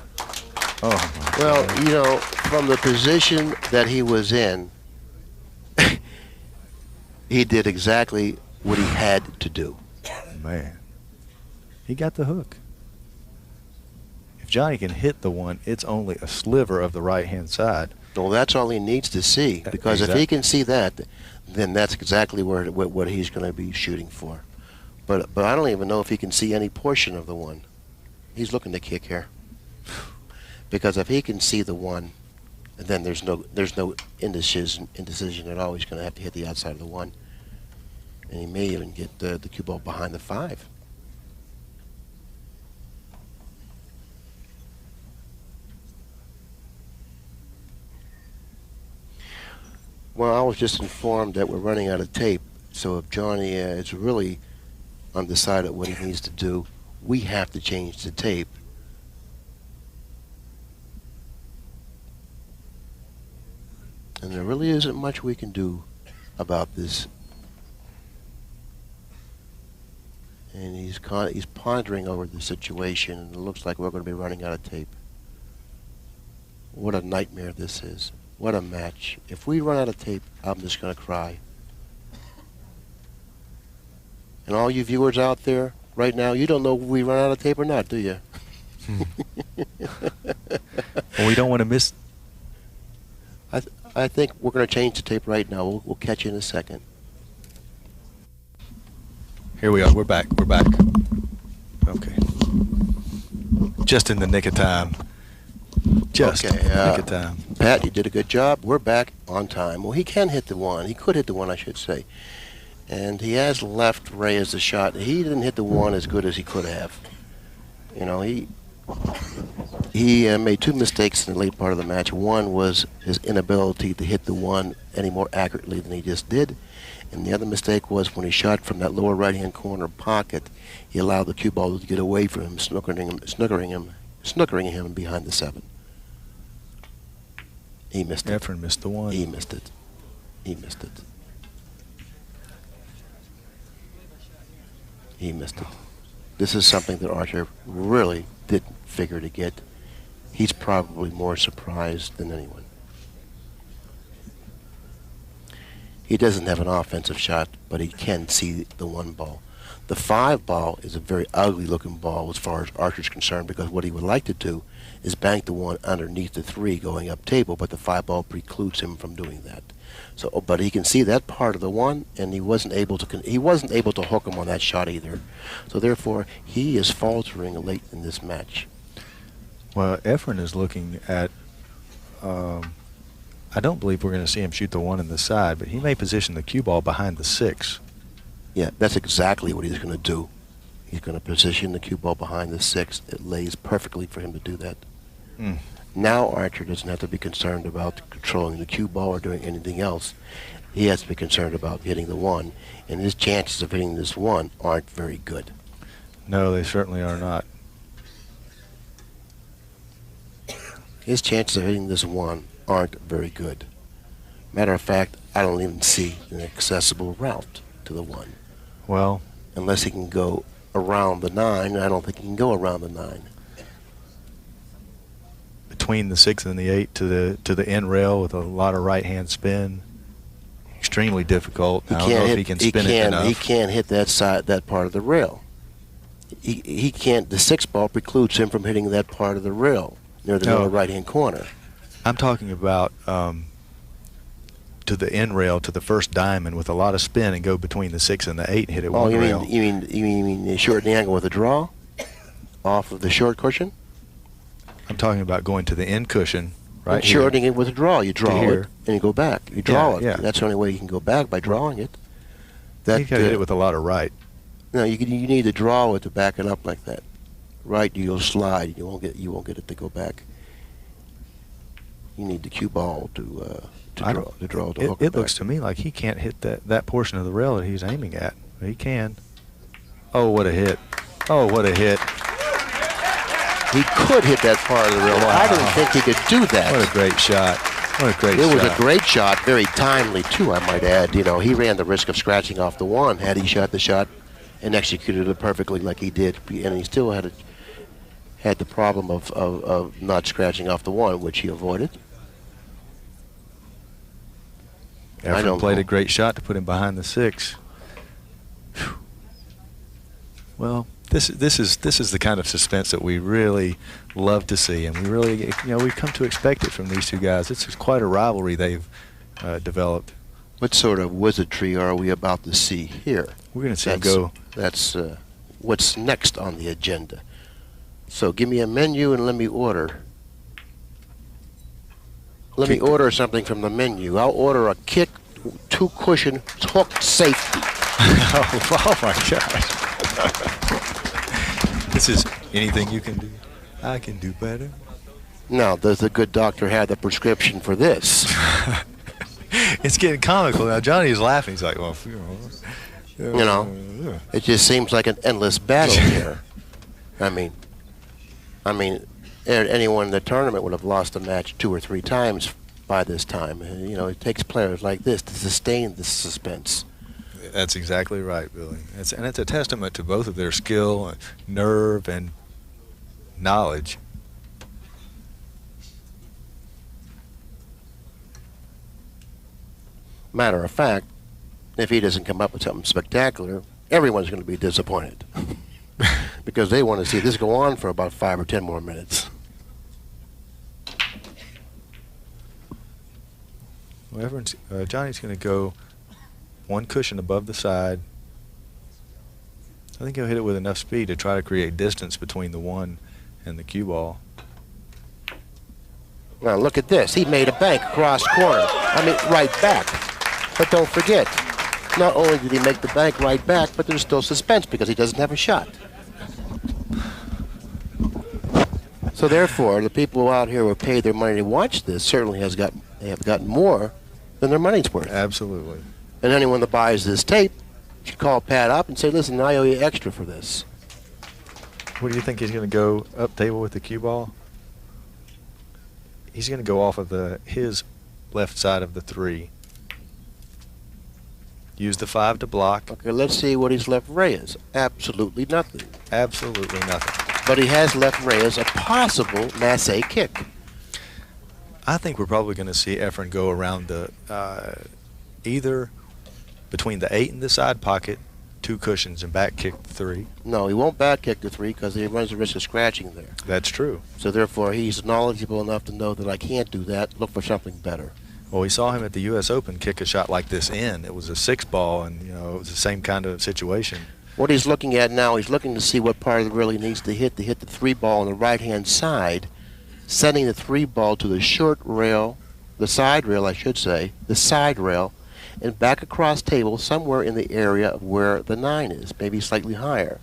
Oh, my well, God. From the position that he was in, he did exactly what he had to do. Man, he got the hook. If Johnny can hit the 1, it's only a sliver of the right-hand side. Well, that's all he needs to see, because if he can see that, then that's exactly what he's going to be shooting for. But I don't even know if he can see any portion of the 1. He's looking to kick here, because if he can see the 1, then there's no indecision at all. He's going to have to hit the outside of the 1, and he may even get the cue ball behind the 5. Well, I was just informed that we're running out of tape, So if Johnny is really undecided what he needs to do, we have to change the tape. And there really isn't much we can do about this. And he's pondering over the situation, and it looks like we're going to be running out of tape. What a nightmare this is. What a match. If we run out of tape, I'm just going to cry. And all you viewers out there right now, you don't know if we run out of tape or not, do you? Well, we don't want to miss. I think we're going to change the tape right now. We'll catch you in a second. Here we are. We're back. We're back. Okay. Just in the nick of time. Just Okay, in the nick of time. Pat, you did a good job. We're back on time. Well, he can hit the one. He could hit the one, I should say. And he has left Reyes the shot. He didn't hit the one as good as he could have. You know, he made two mistakes in the late part of the match. One was his inability to hit the one any more accurately than he just did. And the other mistake was when he shot from that lower right-hand corner pocket, he allowed the cue ball to get away from him, snookering him behind the 7. He missed it. Efren missed the one. He missed it. He missed it. He missed it. This is something that Archer really didn't figure to get. He's probably more surprised than anyone. He doesn't have an offensive shot, but he can see the 1 ball. The 5 ball is a very ugly looking ball as far as Archer's concerned, because what he would like to do is bank the 1 underneath the 3 going up table, but the 5 ball precludes him from doing that. So, but he can see that part of the 1, and he wasn't able to hook him on that shot either. So therefore, he is faltering late in this match. Well, Efren is looking at. I don't believe we're going to see him shoot the 1 in the side, but he may position the cue ball behind the 6. Yeah, that's exactly what he's going to do. He's going to position the cue ball behind the 6. It lays perfectly for him to do that. Mm. Now Archer doesn't have to be concerned about controlling the cue ball or doing anything else. He has to be concerned about hitting the 1, and his chances of hitting this 1 aren't very good. No, they certainly are not. His chances of hitting this 1 aren't very good. Matter of fact, I don't even see an accessible route to the 1. Well, unless he can go around the 9, I don't think he can go around the 9. Between the 6 and the 8 to the end rail with a lot of right-hand spin, extremely difficult. I don't know if he can spin it enough. He can't hit that part of the rail. He can't. The 6 ball precludes him from hitting that part of the rail near the lower right-hand corner. I'm talking about to the end rail, to the first diamond with a lot of spin and go between the 6 and the 8 and hit it one rail. You mean shorten the angle with a draw off of the short cushion? I'm talking about going to the end cushion right and here. shortening it with a draw. You draw it and you go back. You draw it. Yeah. That's the only way you can go back, by drawing it. You got to hit it with a lot of right. No, you need to draw it to back it up like that. Right, you'll slide. You won't get it to go back. You need the cue ball to hook it back. It looks to me like he can't hit that portion of the rail that he's aiming at. He can. Oh, what a hit. Oh, what a hit. He could hit that part of the rail. Wow. I didn't think he could do that. What a great shot. What a great shot. It was a great shot, very timely too, I might add. You know, he ran the risk of scratching off the 1 had he shot the shot and executed it perfectly like he did, and he still had the problem of not scratching off the 1, which he avoided. Efren played a great shot to put him behind the 6. Whew. Well, this is the kind of suspense that we really love to see, and we really, we've come to expect it from these two guys. It's quite a rivalry they've developed. What sort of wizardry are we about to see here? We're going to see him go. That's what's next on the agenda. So give me a menu and let me order. Let me order something from the menu. I'll order a kick, 2 cushion, hook safety. Oh my gosh. This is anything you can do. I can do better. Now, does the good doctor have the prescription for this? It's getting comical now. Johnny's laughing. He's like, well, it just seems like an endless battle here. I mean, anyone in the tournament would have lost a match 2 or 3 times by this time. It takes players like this to sustain the suspense. That's exactly right, Billy. And it's a testament to both of their skill, nerve, and knowledge. Matter of fact, if he doesn't come up with something spectacular, everyone's going to be disappointed because they want to see this go on for about 5 or 10 more minutes. Well, Johnny's going to go 1 cushion above the side. I think he'll hit it with enough speed to try to create distance between the 1 and the cue ball. Now look at this. He made a bank cross corner. Right back. But don't forget, not only did he make the bank right back, but there's still suspense because he doesn't have a shot. So therefore, the people out here who have paid their money to watch this certainly have gotten more than their money's worth. Absolutely. And anyone that buys this tape should call Pat up and say, listen, I owe you extra for this. What do you think he's going to go up table with the cue ball? He's going to go off of his left side of the 3. Use the 5 to block. Okay, let's see what he's left Reyes. Absolutely nothing. Absolutely nothing. But he has left Reyes a possible masse kick. I think we're probably going to see Efren go around the either between the 8 and the side pocket, 2 cushions, and back kick the 3. No, he won't back kick the 3 because he runs the risk of scratching there. That's true. So therefore, he's knowledgeable enough to know that I can't do that. Look for something better. Well, we saw him at the U.S. Open kick a shot like this in. It was a 6 ball, and it was the same kind of situation. What he's looking at now, he's looking to see what part of the rail he needs to hit the 3 ball on the right-hand side, sending the 3 ball to the short rail, the side rail, I should say, the side rail, and back across table somewhere in the area of where the 9 is, maybe slightly higher.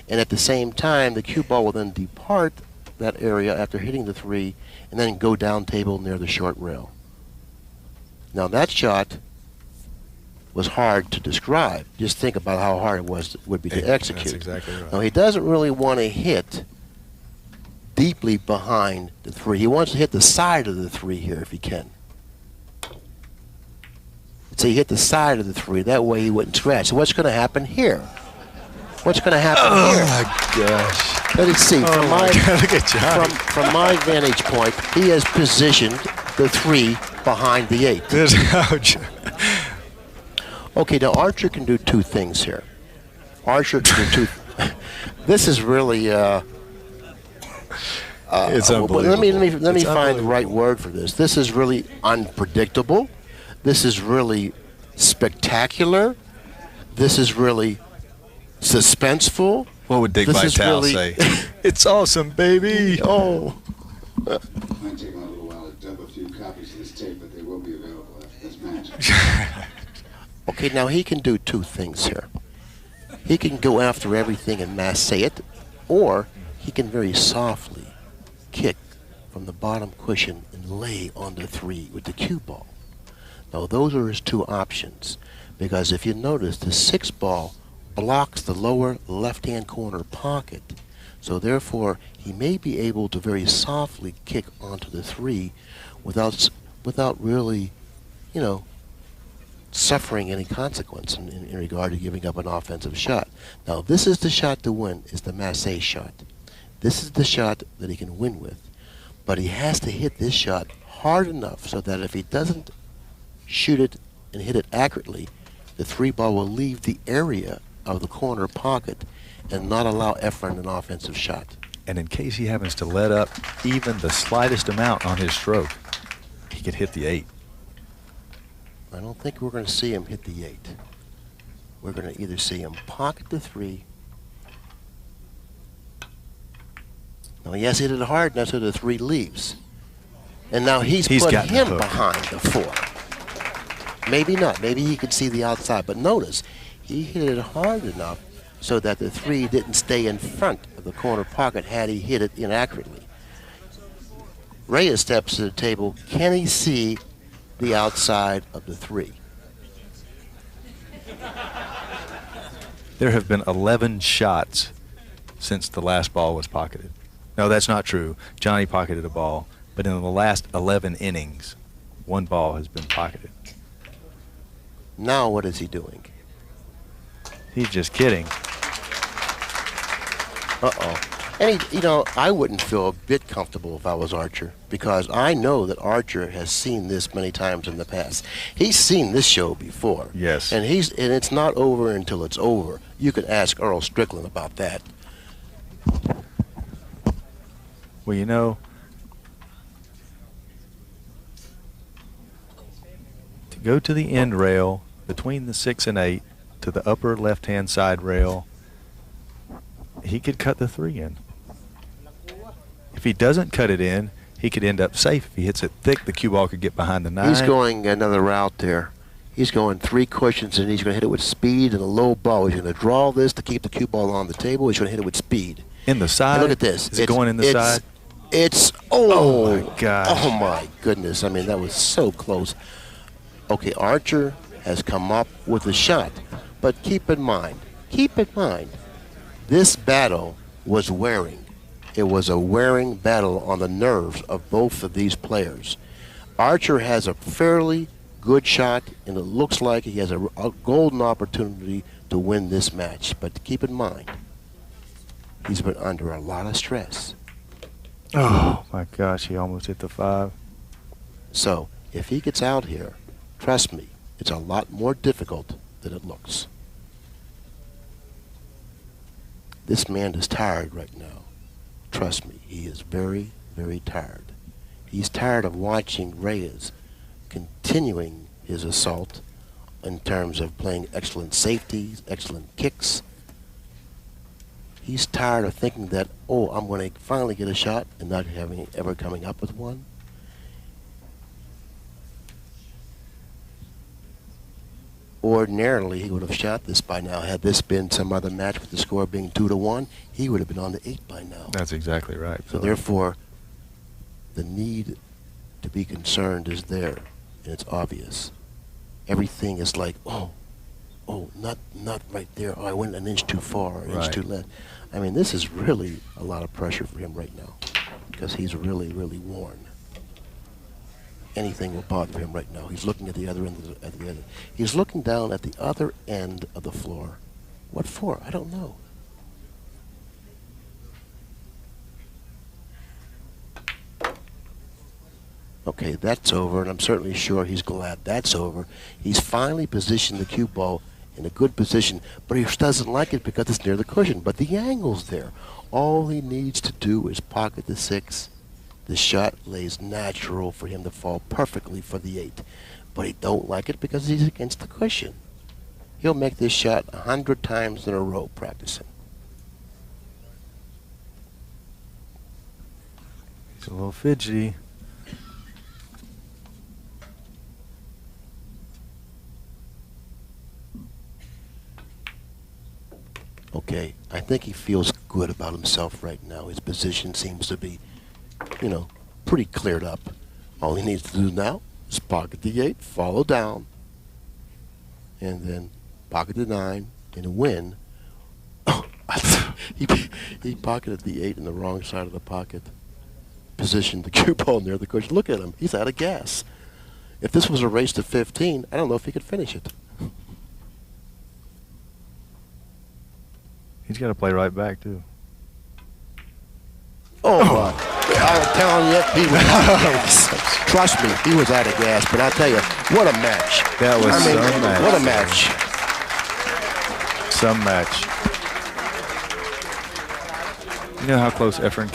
And at the same time, the cue ball will then depart that area after hitting the 3 and then go down table near the short rail. Now that shot was hard to describe. Just think about how hard it would be to execute. That's exactly right. Now he doesn't really want to hit deeply behind the 3. He wants to hit the side of the 3 here if he can. So he hit the side of the 3. That way he wouldn't scratch. So what's going to happen here? What's going to happen here? Oh my gosh. Let us see. Look at Johnny. From my vantage point, he has positioned the 3 behind the 8. Okay, now Archer can do 2 things here. Archer can do 2. This is really. It's unbelievable. Let me find the right word for this. This is really unpredictable. This is really spectacular. This is really suspenseful. What would Dick Vitale say? It's awesome, baby. Oh. Might take a little while to dump a few copies of this tape, but they will be available after this match. Okay, now he can do 2 things here. He can go after everything and masse it, or he can very softly kick from the bottom cushion and lay on the 3 with the cue ball. Now those are his 2 options, because if you notice, the 6 ball blocks the lower left-hand corner pocket. So therefore, he may be able to very softly kick onto the 3 without really, suffering any consequence in regard to giving up an offensive shot. Now, this is the shot to win, is the masse shot. This is the shot that he can win with. But he has to hit this shot hard enough so that if he doesn't shoot it and hit it accurately, the 3 ball will leave the area of the corner pocket and not allow Efren an offensive shot. And in case he happens to let up even the slightest amount on his stroke, he could hit the 8. I don't think we're going to see him hit the 8. We're going to either see him pocket the 3. Now he has hit it hard enough so the 3 leaves. And now he's put him behind the 4. Maybe not. Maybe he could see the outside. But notice, he hit it hard enough so that the 3 didn't stay in front of the corner pocket had he hit it inaccurately. Reyes steps to the table. Can he see the outside of the 3. There have been 11 shots since the last ball was pocketed. No, that's not true. Johnny pocketed a ball, but in the last 11 innings, 1 ball has been pocketed. Now what is he doing? He's just kidding. Uh-oh. And, I wouldn't feel a bit comfortable if I was Archer, because I know that Archer has seen this many times in the past. He's seen this show before. Yes. And it's not over until it's over. You could ask Earl Strickland about that. Well, to go to the end rail between the 6 and 8 to the upper left-hand side rail, he could cut the 3 in. If he doesn't cut it in, he could end up safe. If he hits it thick, the cue ball could get behind the 9. He's going another route there. He's going 3 cushions, and he's going to hit it with speed and a low ball. He's going to draw this to keep the cue ball on the table. He's going to hit it with speed. In the side? And look at this. Is it going in the side? Oh my gosh. Oh, my goodness. I mean, that was so close. Okay, Archer has come up with a shot. But keep in mind, this battle was wearing. It was a wearing battle on the nerves of both of these players. Archer has a fairly good shot, and it looks like he has a golden opportunity to win this match. But keep in mind, he's been under a lot of stress. Oh, my gosh, he almost hit the 5. So, if he gets out here, trust me, it's a lot more difficult than it looks. This man is tired right now. Trust me, he is very, very tired. He's tired of watching Reyes continuing his assault in terms of playing excellent safeties, excellent kicks. He's tired of thinking that, oh, I'm going to finally get a shot and not having ever coming up with one. Ordinarily, he would have shot this by now. Had this been some other match with the score being 2-1, he would have been on the 8 by now. That's exactly right. So therefore, the need to be concerned is there, and it's obvious. Everything is like, oh, not right there. Oh, I went an inch too far, an inch too left. I mean, this is really a lot of pressure for him right now, because he's really, really worn. Anything will bother him right now. He's looking at the other end of the other. He's looking down at the other end of the floor. What for? I don't know. Okay, that's over, and I'm certainly sure he's glad that's over. He's finally positioned the cue ball in a good position, but he doesn't like it because it's near the cushion. But the angle's there. All he needs to do is pocket the 6. The shot lays natural for him to fall perfectly for the 8. But he don't like it because he's against the cushion. He'll make this shot 100 times in a row practicing. He's a little fidgety. Okay, I think he feels good about himself right now. His position seems to be, pretty cleared up. All he needs to do now is pocket the 8, follow down, and then pocket the 9 and win. He pocketed the 8 in the wrong side of the pocket. Positioned the cue ball near the cushion. Look at him. He's out of gas. If this was a race to 15, I don't know if he could finish it. He's got to play right back, too. Oh, my. I'm telling you, he was out of gas. Trust me, he was out of gas. But I'll tell you, what a match. That was some match. What a match. Some match. You know how close Efren